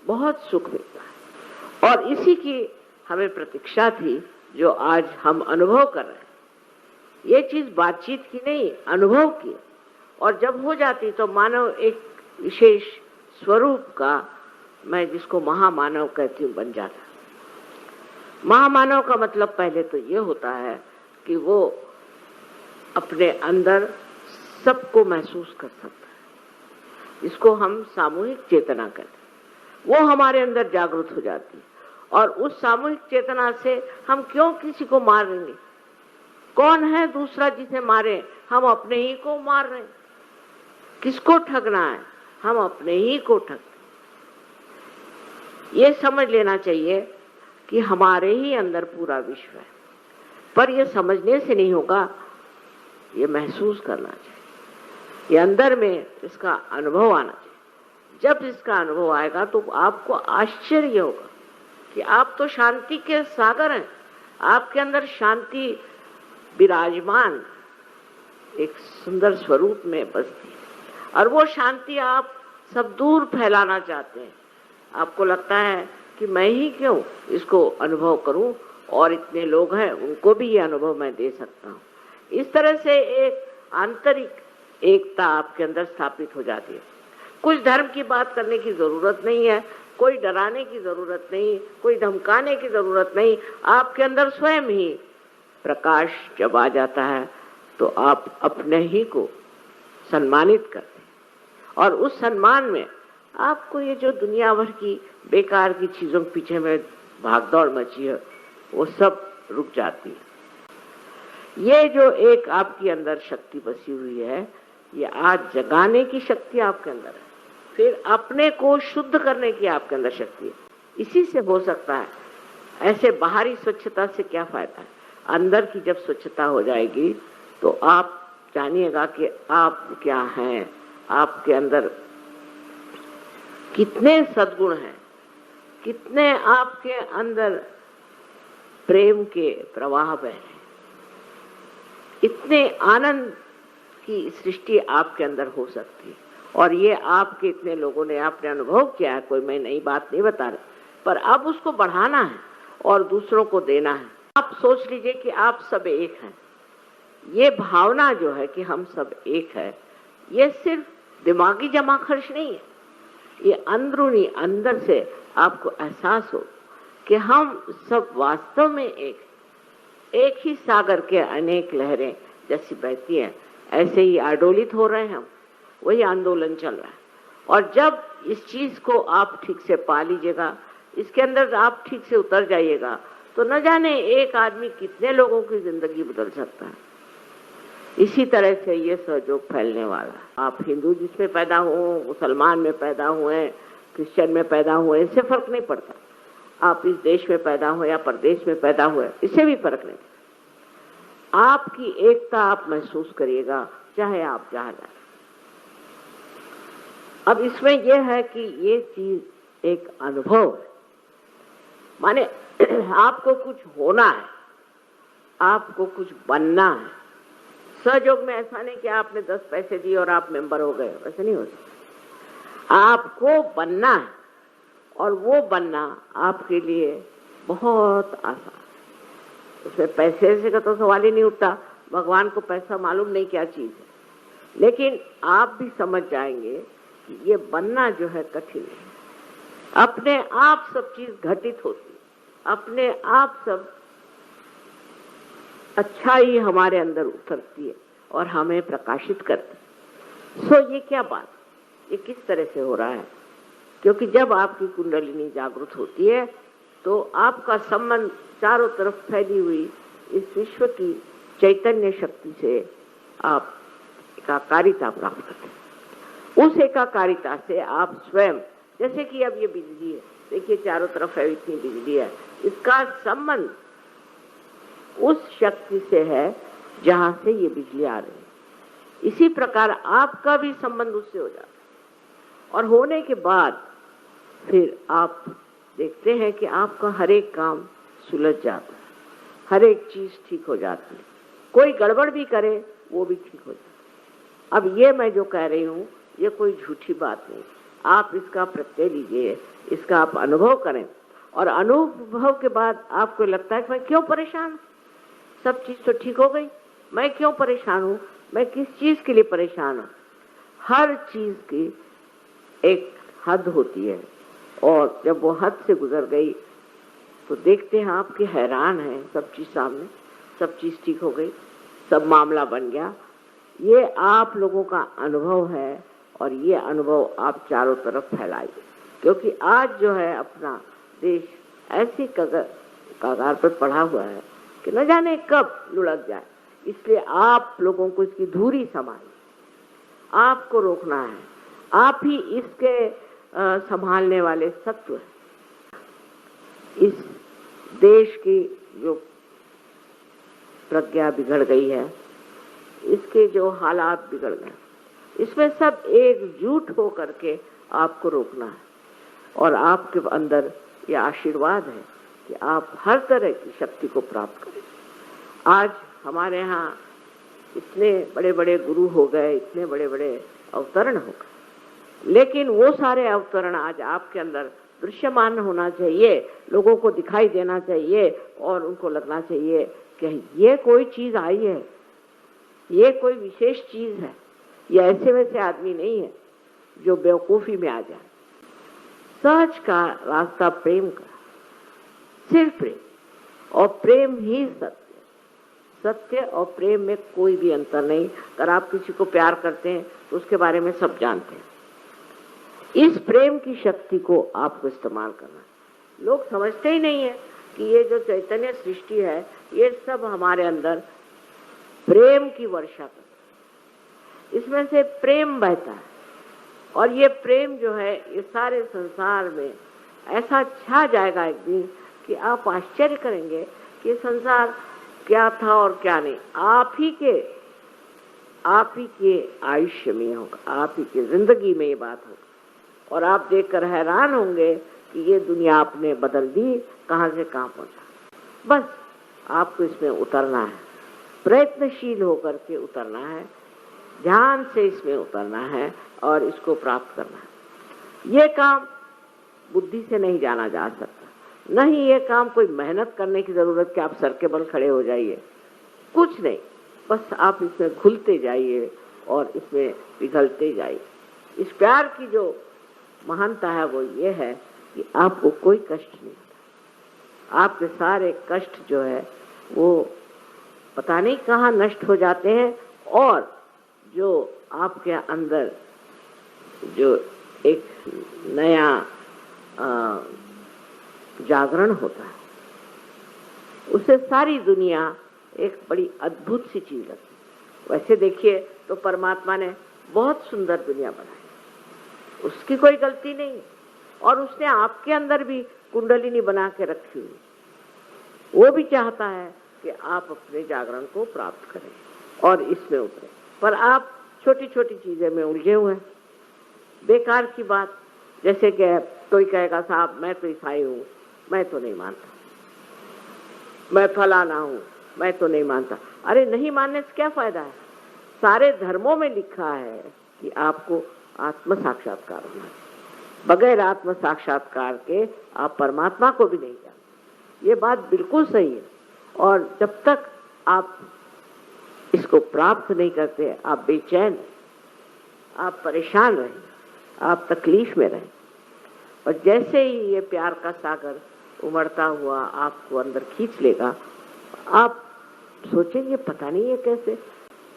बहुत सुख मिलता है और इसी की हमें प्रतीक्षा थी जो आज हम अनुभव कर रहे हैं। ये चीज बातचीत की नहीं, अनुभव की, और जब हो जाती तो मानव एक विशेष स्वरूप का, मैं जिसको महामानव कहती हूँ, बन जाता। महामानव का मतलब पहले तो ये होता है कि वो अपने अंदर सबको महसूस कर सकता है, जिसको हम सामूहिक चेतना कहते हैं। वो हमारे अंदर जागृत हो जाती है और उस सामूहिक चेतना से हम क्यों किसी को मारेंगे? कौन है दूसरा जिसे मारे? हम अपने ही को मार रहे हैं। किसको ठगना है? हम अपने ही को ठगते। ये समझ लेना चाहिए कि हमारे ही अंदर पूरा विश्व है, पर ये समझने से नहीं होगा, ये महसूस करना चाहिए, ये अंदर में इसका अनुभव आना चाहिए। जब इसका अनुभव आएगा तो आपको आश्चर्य होगा कि आप तो शांति के सागर हैं, आपके अंदर शांति विराजमान एक सुंदर स्वरूप में बसती है, और वो शांति आप सब दूर फैलाना चाहते हैं। आपको लगता है कि मैं ही क्यों इसको अनुभव करूं, और इतने लोग हैं उनको भी ये अनुभव मैं दे सकता हूं। इस तरह से एक आंतरिक एकता आपके अंदर स्थापित हो जाती है। कुछ धर्म की बात करने की जरूरत नहीं है, कोई डराने की जरूरत नहीं, कोई धमकाने की जरूरत नहीं। आपके अंदर स्वयं ही प्रकाश जब आ जाता है तो आप अपने ही को सम्मानित करते हैं, और उस सम्मान में आपको ये जो दुनिया भर की बेकार की चीजों के पीछे में भागदौड़ मची है वो सब रुक जाती है। ये जो एक आपके अंदर शक्ति बसी हुई है, ये आज जगाने की शक्ति आपके अंदर है, फिर अपने को शुद्ध करने की आपके अंदर शक्ति है। इसी से हो सकता है। ऐसे बाहरी स्वच्छता से क्या फायदा है? अंदर की जब स्वच्छता हो जाएगी तो आप जानिएगा कि आप क्या हैं, आपके अंदर कितने सद्गुण हैं, कितने आपके अंदर प्रेम के प्रवाह बह रहे हैं, इतने आनंद की सृष्टि आपके अंदर हो सकती है। और ये आपके इतने लोगों ने आपने अनुभव किया है, कोई मैं नई बात नहीं बता रहा, पर अब उसको बढ़ाना है और दूसरों को देना है। आप सोच लीजिए कि आप सब एक हैं। ये भावना जो है कि हम सब एक है, ये सिर्फ दिमागी जमा खर्च नहीं है, ये अंदरूनी अंदर से आपको एहसास हो कि हम सब वास्तव में एक ही सागर के अनेक लहरें जैसी बहती हैं, ऐसे ही आडोलित हो रहे हैं हम, वही आंदोलन चल रहा है। और जब इस चीज को आप ठीक से पा लीजिएगा, इसके अंदर आप ठीक से उतर जाइएगा, तो न जाने एक आदमी कितने लोगों की जिंदगी बदल सकता है। इसी तरह से ये सहयोग फैलने वाला। आप हिंदू जिसमें पैदा हो, मुसलमान में पैदा हुए, क्रिश्चियन में पैदा हुए, इससे फर्क नहीं पड़ता। आप इस देश में पैदा हुए या परदेश में पैदा हुए, इससे भी फर्क नहीं पड़ता। आपकी एकता आप महसूस करिएगा, चाहे आप जहां जाए। अब इसमें यह है कि ये चीज एक अनुभव है, माने आपको कुछ होना है, आपको कुछ बनना है। सहयोग में ऐसा नहीं कि आपने 10 पैसे दिए और आप मेंबर हो गए, वैसे नहीं हो सकता। आपको बनना है, और वो बनना आपके लिए बहुत आसान। उसमें पैसे से का तो सवाल ही नहीं उठता, भगवान को पैसा मालूम नहीं क्या चीज है। लेकिन आप भी समझ जाएंगे कि ये बनना जो है कठिन है। अपने आप सब चीज घटित होती, अपने आप सब अच्छाई हमारे अंदर उतरती है और हमें प्रकाशित करती। सो ये क्या बात, ये किस तरह से हो रहा है? क्योंकि जब आपकी कुंडलिनी जागृत होती है तो आपका संबंध चारों तरफ फैली हुई इस विश्व की चैतन्य शक्ति से आप एकाकारिता प्राप्त करते हैं। उस एकाकारिता से आप स्वयं, जैसे कि अब ये बिजली है, देखिए चारों तरफ है इतनी बिजली है, इसका संबंध उस शक्ति से है जहां से ये बिजली आ रही है। इसी प्रकार आपका भी संबंध उससे हो जाता है, और होने के बाद फिर आप देखते हैं कि आपका हर एक काम सुलझ जाता है, हर एक चीज ठीक हो जाती है। कोई गड़बड़ भी करे वो भी ठीक हो जाता है। अब ये मैं जो कह रही हूँ ये कोई झूठी बात नहीं, आप इसका प्रत्यय लीजिए, इसका आप अनुभव करें, और अनुभव के बाद आपको लगता है कि मैं क्यों परेशान हूँ, सब चीज तो ठीक हो गई, मैं क्यों परेशान हूँ, मैं किस चीज के लिए परेशान हूँ। हर चीज की एक हद होती है, और जब वो हद से गुजर गई तो देखते हैं आपके हैरान हैं, सब चीज सामने, सब चीज ठीक हो गई, सब मामला बन गया। ये आप लोगों का अनुभव है, और ये अनुभव आप चारों तरफ फैलाइए, क्योंकि आज जो है अपना देश ऐसी कगार पर पड़ा हुआ है कि न जाने कब लुढ़क जाए। इसलिए आप लोगों को इसकी धूरी संभालिए, आपको रोकना है। आप ही इसके संभालने वाले सत्व हैं। इस देश की जो प्रज्ञा बिगड़ गई है, इसके जो हालात बिगड़ गए, इसमें सब एकजुट हो करके आपको रोकना है। और आपके अंदर ये आशीर्वाद है कि आप हर तरह की शक्ति को प्राप्त करें। आज हमारे यहाँ इतने बड़े बड़े गुरु हो गए, इतने बड़े बड़े अवतरण हो गए, लेकिन वो सारे अवतरण आज आपके अंदर दृश्यमान होना चाहिए, लोगों को दिखाई देना चाहिए और उनको लगना चाहिए कि ये कोई चीज आई है, ये कोई विशेष चीज है, ये ऐसे वैसे आदमी नहीं है जो बेवकूफी में आ जाए। सहज का रास्ता प्रेम का, सिर्फ प्रेम, और प्रेम ही सत्य। सत्य और प्रेम में कोई भी अंतर नहीं। अगर आप किसी को प्यार करते हैं तो उसके बारे में सब जानते हैं। इस प्रेम की शक्ति को आपको इस्तेमाल करना। लोग समझते ही नहीं है कि ये जो चैतन्य सृष्टि है, ये सब हमारे अंदर प्रेम की वर्षा करता है, इसमें से प्रेम बहता है। और ये प्रेम जो है, ये सारे संसार में ऐसा छा जाएगा एक दिन कि आप आश्चर्य करेंगे कि संसार क्या था और क्या नहीं। आप ही के आयुष्य में होगा, आप ही की जिंदगी में ये बात होगा। और आप देखकर हैरान होंगे कि ये दुनिया आपने बदल दी, कहां से कहां पहुंचा। बस आपको इसमें उतरना है, प्रयत्नशील होकर के उतरना है, ध्यान से इसमें उतरना है और इसको प्राप्त करना है। ये काम बुद्धि से नहीं जाना जा सकता, नहीं ये काम कोई मेहनत करने की जरूरत कि आप सर के बल खड़े हो जाइए, कुछ नहीं। बस आप इसमें घुलते जाइए और इसमें पिघलते जाइए। इस प्यार की जो महानता है वो ये है कि आपको कोई कष्ट नहीं होता। आपके सारे कष्ट जो है वो पता नहीं कहाँ नष्ट हो जाते हैं, और जो आपके अंदर जो एक नया जागरण होता है, उससे सारी दुनिया एक बड़ी अद्भुत सी चीज लगती है। वैसे देखिए तो परमात्मा ने बहुत सुंदर दुनिया बनाई, उसकी कोई गलती नहीं, और उसने आपके अंदर भी कुंडलिनी बना के रखी हुई। वो भी चाहता है कि आप अपने जागरण को प्राप्त करें और इसमें उतरें, पर आप छोटी छोटी चीजें में उलझे हुए हैं। बेकार की बात, जैसे कि कोई कहेगा साहब मैं तो ईसाई हूँ, मैं तो नहीं मानता, मैं फलाना हूँ, मैं तो नहीं मानता। अरे नहीं मानने से क्या फायदा है? सारे धर्मों में लिखा है कि आपको आत्म साक्षात्कार होना है। बगैर आत्म साक्षात्कार के आप परमात्मा को भी नहीं जानते। ये बात बिल्कुल सही है। और जब तक आप इसको प्राप्त नहीं करते, आप बेचैन, आप परेशान रहें, आप तकलीफ में रहें। और जैसे ही ये प्यार का सागर उमड़ता हुआ आपको अंदर खींच लेगा, आप सोचेंगे पता नहीं ये कैसे।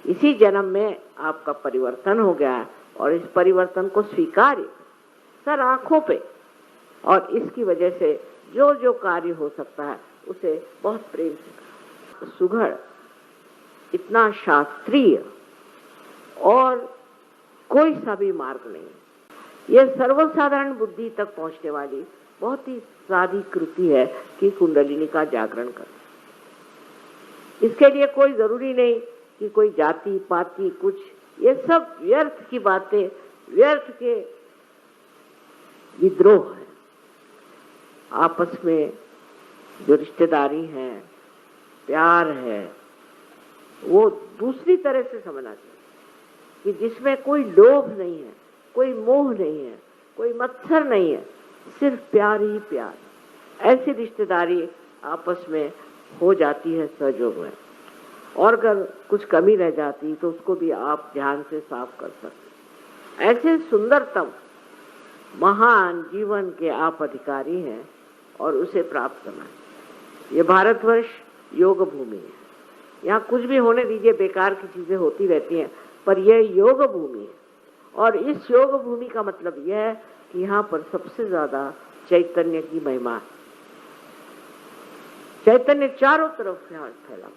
इसी जन्म में आपका परिवर्तन हो गया है, और इस परिवर्तन को स्वीकार्य सर आंखों पे, और इसकी वजह से जो जो कार्य हो सकता है उसे बहुत प्रेम से, सुघड़, इतना शास्त्रीय और कोई सा भी मार्ग नहीं है। यह सर्वसाधारण बुद्धि तक पहुंचने वाली बहुत ही सादी कृति है कि कुंडलिनी का जागरण कर। इसके लिए कोई जरूरी नहीं कि कोई जाति पाति कुछ, ये सब व्यर्थ की बातें, व्यर्थ के विद्रोह है। आपस में जो रिश्तेदारी है, प्यार है, वो दूसरी तरह से समझना चाहिए कि जिसमें कोई लोभ नहीं है, कोई मोह नहीं है, कोई मत्सर नहीं है, सिर्फ प्यार ही प्यार। ऐसी रिश्तेदारी आपस में हो जाती है सहयोग में, और अगर कुछ कमी रह जाती तो उसको भी आप ध्यान से साफ कर सकते। ऐसे सुंदरतम महान जीवन के आप अधिकारी हैं और उसे प्राप्त करना है। ये भारतवर्ष योग भूमि है, यहाँ कुछ भी होने दीजिए, बेकार की चीजें होती रहती हैं, पर यह योग भूमि है। और इस योग भूमि का मतलब यह है कि यहाँ पर सबसे ज्यादा चैतन्य की महिमा, चैतन्य चारों तरफ फैला।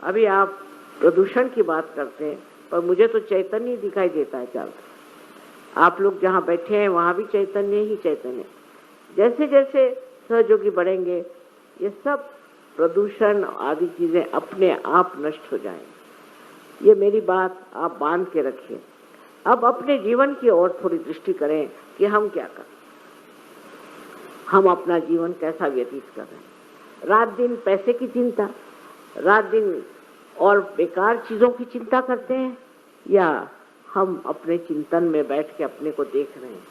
अभी आप प्रदूषण की बात करते हैं, पर मुझे तो चैतन्य दिखाई देता है चारों तरफ। आप लोग जहाँ बैठे हैं वहाँ भी चैतन्य ही चैतन्य। जैसे जैसे सहयोगी बढ़ेंगे ये सब प्रदूषण आदि चीजें अपने आप नष्ट हो जाएंगी। ये मेरी बात आप बांध के रखिए। अब अपने जीवन की ओर थोड़ी दृष्टि करें कि हम क्या करें, हम अपना जीवन कैसा व्यतीत कर रहे हैं। रात दिन पैसे की चिंता, रात दिन और बेकार चीजों की चिंता करते हैं, या हम अपने चिंतन में बैठ के अपने को देख रहे हैं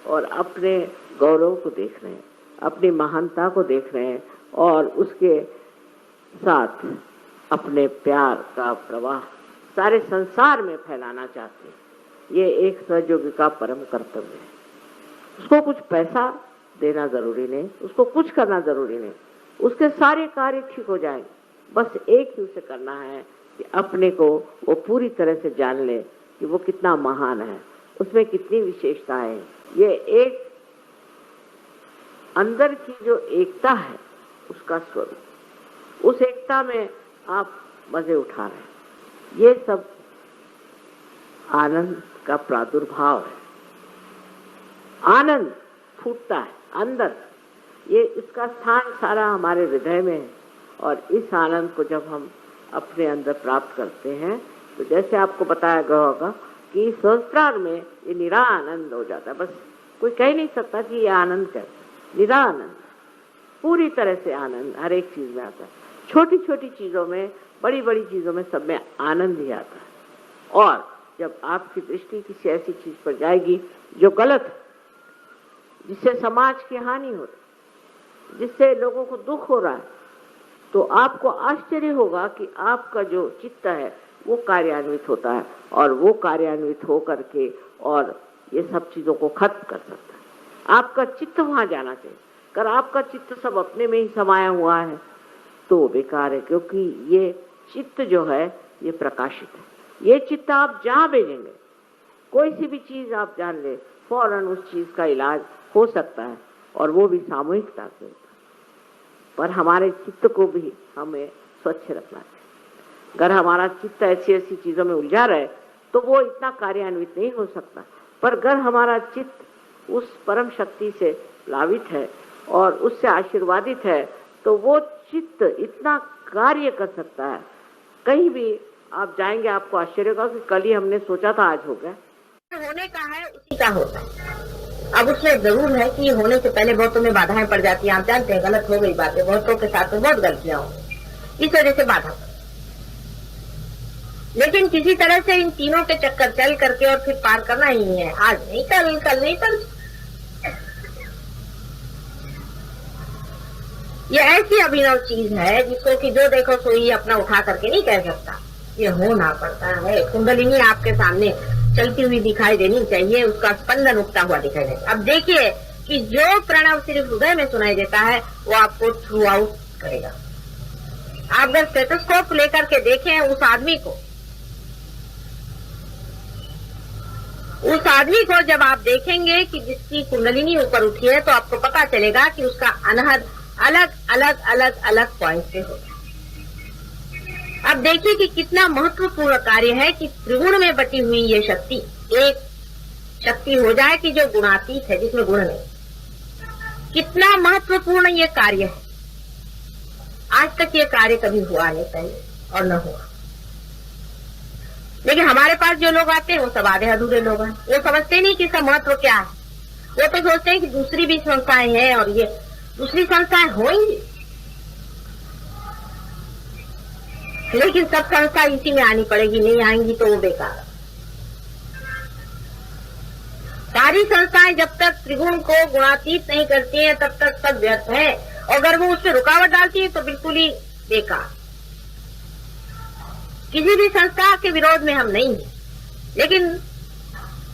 और अपने गौरव को देख रहे हैं, अपनी महानता को देख रहे हैं और उसके साथ अपने प्यार का प्रवाह सारे संसार में फैलाना चाहते हैं। ये एक सहयोगी का परम कर्तव्य है। उसको कुछ पैसा देना जरूरी नहीं, उसको कुछ करना जरूरी नहीं, उसके सारे कार्य ठीक हो जाएंगे। बस एक ही उसे करना है कि अपने को वो पूरी तरह से जान ले कि वो कितना महान है, उसमें कितनी विशेषता है। ये एक अंदर की जो एकता है उसका स्वरूप, उस एकता में आप मजे उठा रहे हैं। ये सब आनंद का प्रादुर्भाव है। आनंद फूटता है अंदर, ये इसका स्थान सारा हमारे हृदय में है। और इस आनंद को जब हम अपने अंदर प्राप्त करते हैं तो जैसे आपको बताया गया होगा कि सहस्त्रार में ये निरा आनंद हो जाता है। बस कोई कह नहीं सकता कि ये आनंद क्या, निरा आनंद, पूरी तरह से आनंद हर एक चीज में आता है। छोटी छोटी चीजों में, बड़ी बड़ी चीजों में, सब में आनंद ही आता है। और जब आपकी दृष्टि किसी ऐसी चीज पर जाएगी जो गलत है, जिससे समाज की हानि हो रही, जिससे लोगों को दुख हो रहा है, तो आपको आश्चर्य होगा कि आपका जो चित्त है वो कार्यान्वित होता है और वो कार्यान्वित हो करके और ये सब चीजों को खत्म कर सकता है। आपका चित्त वहां जाना चाहिए। अगर आपका चित्त सब अपने में ही समाया हुआ है तो बेकार है, क्योंकि ये चित्त जो है ये प्रकाशित है। ये चित्त आप जहाँ भेजेंगे, कोई सी भी चीज आप जान ले, फौरन उस चीज का इलाज हो सकता है और वो भी सामूहिकता से होता है। पर हमारे चित्त को भी हमें स्वच्छ रखना चाहिए। अगर हमारा चित्त ऐसी ऐसी चीजों में उलझा रहे तो वो इतना कार्यान्वित नहीं हो सकता। पर अगर हमारा चित्त उस परम शक्ति से प्लावित है और उससे आशीर्वादित है तो वो चित्त इतना कार्य कर सकता है। कहीं भी आप जाएंगे आपको आश्चर्य होगा कि कल ही हमने सोचा था आज हो गया। होने का है उसी का होता है। अब उसमें जरूर है कि होने से पहले बहुतों में बाधाएं पड़ जाती हैं। आप जानते हैं गलत हो गई बातें, बहुतों के साथ में बहुत गलतियां हो, इस वजह से बाधा। लेकिन किसी तरह से इन तीनों के चक्कर चल करके और फिर पार करना ही है। आज नहीं, कल नहीं, कल। ये ऐसी अभिनव चीज है जिसको कि जो देखो सो ही अपना उठा करके नहीं कह सकता। ये होना पड़ता है। कुंडलिनी आपके सामने चलती हुई दिखाई देनी चाहिए, उसका स्पंदन उठता हुआ दिखाई देता। अब देखिए कि जो प्रणव सिर्फ हृदय में सुनाई देता है वो आपको थ्रू आउट करेगा। आप अगर स्टेथोस्कोप लेकर के देखें उस आदमी को जब आप देखेंगे कि जिसकी कुंडलिनी ऊपर उठी है तो आपको पता चलेगा कि उसका अनहद अलग अलग अलग अलग पॉइंट से होगा। अब देखिए कि कितना महत्वपूर्ण कार्य है कि त्रिगुण में बटी हुई ये शक्ति एक शक्ति हो जाए कि जो गुणातीत है, जिसमें गुण नहीं। कितना महत्वपूर्ण ये कार्य है। आज तक ये कार्य कभी हुआ नहीं पहले और न हुआ। लेकिन हमारे पास जो लोग आते हैं वो सब आधे अधूरे लोग हैं। वो समझते नहीं कि इसका महत्व क्या है। वो तो सोचते हैं कि दूसरी भी संस्थाएं हैं और ये दूसरी संस्थाएं होंगी, लेकिन सब संस्था इसी में आनी पड़ेगी, नहीं आएंगी तो वो बेकार। सारी संस्थाएं जब तक त्रिगुण को गुणातीत नहीं करती हैं तब तक सब व्यर्थ है। और अगर वो उसमें रुकावट डालती है तो बिल्कुल ही बेकार। किसी भी संस्था के विरोध में हम नहीं हैं, लेकिन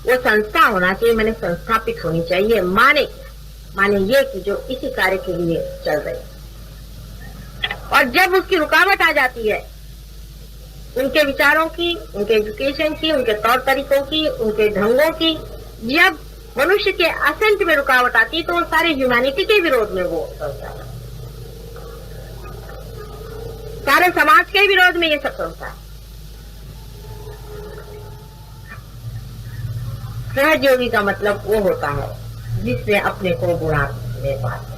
वो संस्था होना चाहिए, मैंने संस्थापित होनी चाहिए। माने ये कि जो इसी कार्य के लिए चल रही है। और जब उसकी रुकावट आ जाती है, उनके विचारों की, उनके एजुकेशन की, उनके तौर तरीकों की, उनके ढंगों की, जब मनुष्य के असेंट में रुकावट आती है तो वो सारे ह्यूमैनिटी के विरोध में वो संस्था है। सारे समाज के विरोध में ये सब संस्था है। सहज योगी का मतलब वो होता है जिसने अपने को गुणातीत में पा लिया।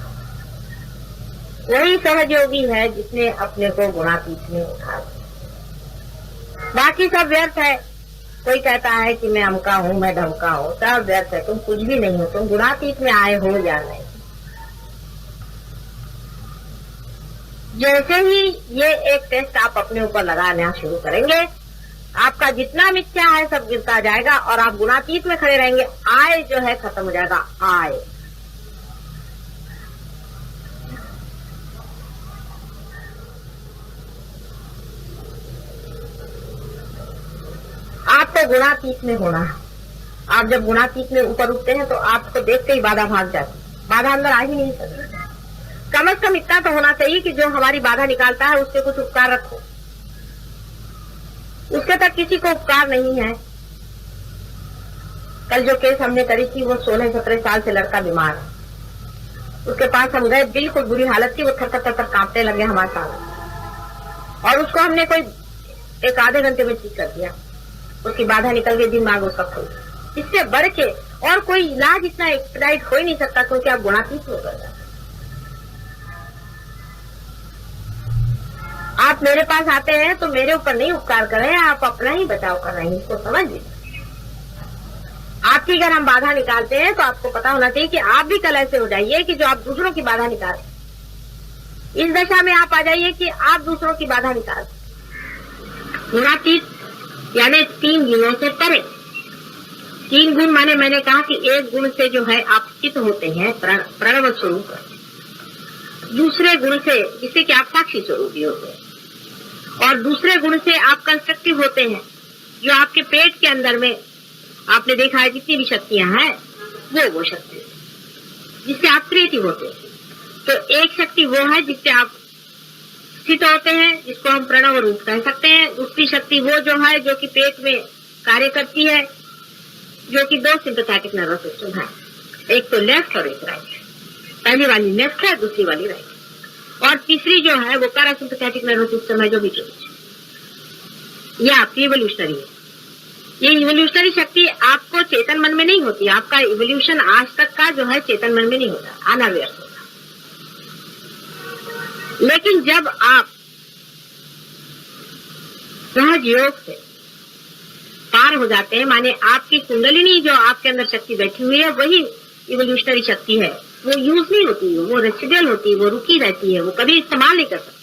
वही सहज योगी है जिसने अपने को गुणातीत में उठा लिया। बाकी सब व्यर्थ है। कोई कहता है कि मैं अमका हूँ, मैं ढमका हूँ, सब व्यर्थ है। तुम कुछ भी नहीं हो, तुम गुणातीत में आए हो या नहीं। जैसे ही ये एक टेस्ट आप अपने ऊपर लगाना शुरू करेंगे, आपका जितना मिथ्या है सब गिरता जाएगा और आप गुणातीत में खड़े रहेंगे। आय जो है खत्म हो जाएगा। आय आपको गुणातीत में होना है। आप जब गुणातीत में ऊपर उठते हैं तो आपको देखते ही बाधा भाग जाती, बाधा अंदर आ ही नहीं सकती। कम से कम इतना तो होना चाहिए कि जो हमारी बाधा निकालता है उससे कुछ उपकार रखो। उसके तक किसी को उपकार नहीं है। कल जो केस हमने करी थी वो 16-17 साल से लड़का बीमार है। उसके पास हम गए, बिल्कुल बुरी हालत थी, वो थर कांपने लगे हमारे साथ, और उसको हमने कोई 1-आधे घंटे में ठीक कर दिया। उसकी बाधा निकल गई, दिमाग उसका खुल। इससे बढ़ के और कोई इलाज इतना एक्सपेडाइट हो ही नहीं सकता, क्योंकि आप गुणातीत हो गए। आप मेरे पास आते हैं तो मेरे ऊपर नहीं उपकार कर रहे हैं, आप अपना ही बचाव कर रहे हैं। इसको समझ लीजिए। आपकी अगर हम बाधा निकालते हैं तो आपको पता होना चाहिए कि आप भी कल ऐसे हो जाइए कि जो आप दूसरों की बाधा निकालें। इस दशा में आप आ जाइए कि आप दूसरों की बाधा निकाल। गुणातीत यानी 3 गुणों से परे। 3 गुण माने मैंने कहा कि एक गुण से जो है आप चित्त होते हैं प्रणव स्वरूप, दूसरे गुण से जिससे कि आप साक्षी स्वरूप भी होते हैं, और दूसरे गुण से आप कंस्ट्रक्टिव होते हैं। जो आपके पेट के अंदर में आपने देखा है जितनी भी शक्तियां हैं वो शक्ति जिससे आप क्रिएटिव होते हैं। तो एक शक्ति वो है जिससे आप स्थित होते हैं, जिसको हम प्रणव रूप कह सकते हैं। दूसरी शक्ति वो जो है जो कि पेट में कार्य करती है, जो कि 2 सिंपैथेटिक नर्वस सिस्टम है, एक तो लेफ्ट और एक राइट। पहली वाली लेफ्ट है, दूसरी वाली राइट, और तीसरी जो है वो पैरासिम्पैथेटिक नर्वस सिस्टम है, जो बीच में। ये आपकी इवोल्यूशनरी है। ये इवोल्यूशनरी शक्ति आपको चेतन मन में नहीं होती। आपका इवोल्यूशन आज तक का जो है चेतन मन में नहीं होता, अनअवेयर होता। लेकिन जब आप सहज योग से पार हो जाते हैं, माने आपकी कुंडलिनी जो आपके अंदर शक्ति बैठी हुई है वही इवोल्यूशनरी शक्ति है। वो यूज नहीं होती है, वो रेसिडुअल होती है, वो रुकी रहती है, वो कभी इस्तेमाल नहीं कर सकते।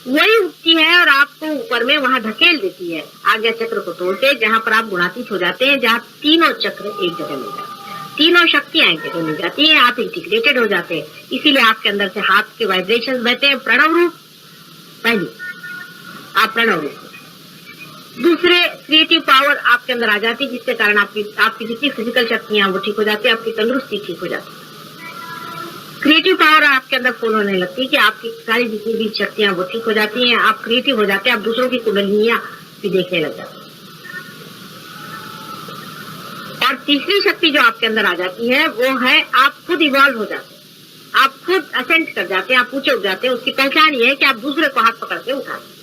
वही उठती है और आपको ऊपर में वहां धकेल देती है आज्ञा चक्र को तोड़ते, जहां पर आप गुणातीत हो जाते हैं, जहां तीनों चक्र एक जगह मिल जाते हैं, तीनों शक्तियां एक जगह मिल जाती हैं, आप इंटीग्रेटेड हो जाते हैं। इसीलिए आपके अंदर से हाथ के वाइब्रेशंस बहते हैं। प्रणव रूप पहली, आप प्रणव रूप। दूसरे क्रिएटिव पावर आपके अंदर आ जाती है, जिसके कारण आपकी जितनी फिजिकल शक्तियां वो ठीक हो जाती है, आपकी तंदुरुस्ती ठीक हो जाती है। क्रिएटिव पावर आपके अंदर फॉलो होने लगती है कि आपकी सारी जितनी भी शक्तियां वो ठीक हो जाती हैं, आप क्रिएटिव हो जाते हैं, आप दूसरों की कुंडलिनियां भी देखने लग जाते हैं। और तीसरी शक्ति जो आपके अंदर आ जाती है वो है आप खुद इवॉल्व हो जाते हैं, आप खुद असेंट कर जाते हैं, आप ऊंचे उठ जाते हैं। उसकी पहचान ये है कि आप दूसरे को हाथ पकड़ के उठाते हैं।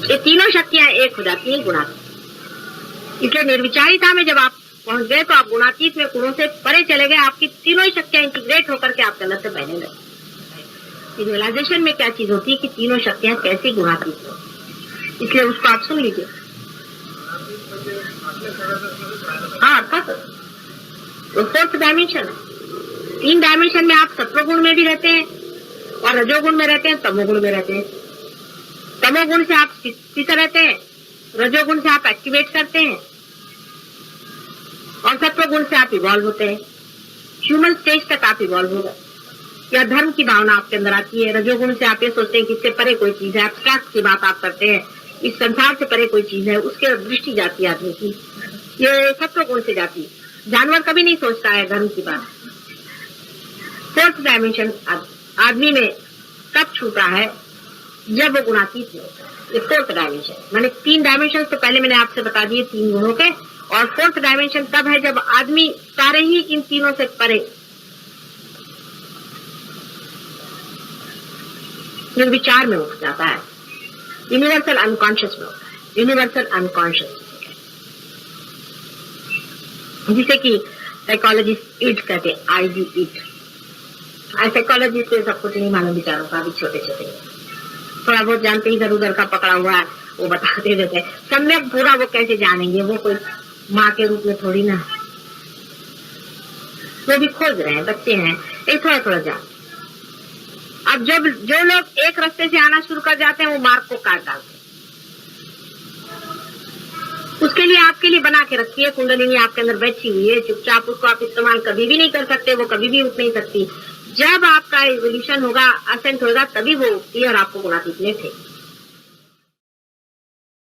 ये तीनों शक्तियां एक हो जाती हैं गुणातीत। इसलिए निर्विचारिता में जब आप पहुंच गए तो आप गुणातीत में गुणों से परे चले गए। आपकी तीनों ही शक्तियां इंटीग्रेट होकर के आपके अंदर से बहने लगी। रियलाइजेशन में क्या चीज होती है कि तीनों शक्तियां कैसे गुणातीत हो, इसलिए उसको आप सुन लीजिए। हाँ, तो 4th डायमेंशन है। 3 डायमेंशन में आप सत्वगुण में भी रहते हैं और रजोगुण में रहते हैं, तमोगुण में रहते हैं। तमोगुण से आप स्थित रहते हैं, रजोगुण से आप एक्टिवेट करते हैं, और सत्वगुण से आप इवॉल्व होते हैं। ह्यूमन स्टेज तक आप इवॉल्व होगा, या धर्म की भावना आपके अंदर आती है। रजोगुण से आप ये सोचते हैं कि इससे परे कोई चीज है, एब्स्ट्रैक्ट की बात आप करते हैं, इस संसार से परे कोई चीज है, उसके दृष्टि जाती है आदमी की। ये सत्वगुण से जाती है। जानवर कभी नहीं सोचता है धर्म की बात। 4th डायमेंशन आदमी में कब छूटा है, जब वो गुणातीत होता है। ये 4th डायमेंशन मैंने 3 डायमेंशन तो पहले मैंने आपसे बता दिए 3 गुणों के, और 4th डायमेंशन तब है जब आदमी सारे ही इन तीनों से परे निर्विचार में उठ जाता है, यूनिवर्सल अनकॉन्शियस में होता है। यूनिवर्सल अनकॉन्शियस जिसे कि साइकोलॉजिस्ट ईट कहते हैं, ID ईट। साइकोलॉजिस्ट को सब कुछ नहीं मालूम विचारों का, भी छोटे छोटे थोड़ा बहुत जानते, इधर उधर का पकड़ा हुआ है वो बताते रहते हैं। सम्यक पूरा वो कैसे जानेंगे, वो कोई माँ के रूप में थोड़ी ना, वो भी खोज रहे हैं, बच्चे हैं, एक थोड़ा थोड़ा जान। अब जब जो लोग एक रास्ते से आना शुरू कर जाते हैं वो मार्ग को काट डालते हैं। उसके लिए आपके लिए बना के रखी है कुंडलिनी, आपके अंदर बैठी हुई है, चुपचाप उसको आप इस्तेमाल कभी भी नहीं कर सकते, वो कभी भी उठ नहीं सकती। जब आपका इवोल्यूशन होगा, असेंट होगा, तभी वो उठती है और आपको गुणातीत में फेंकती है।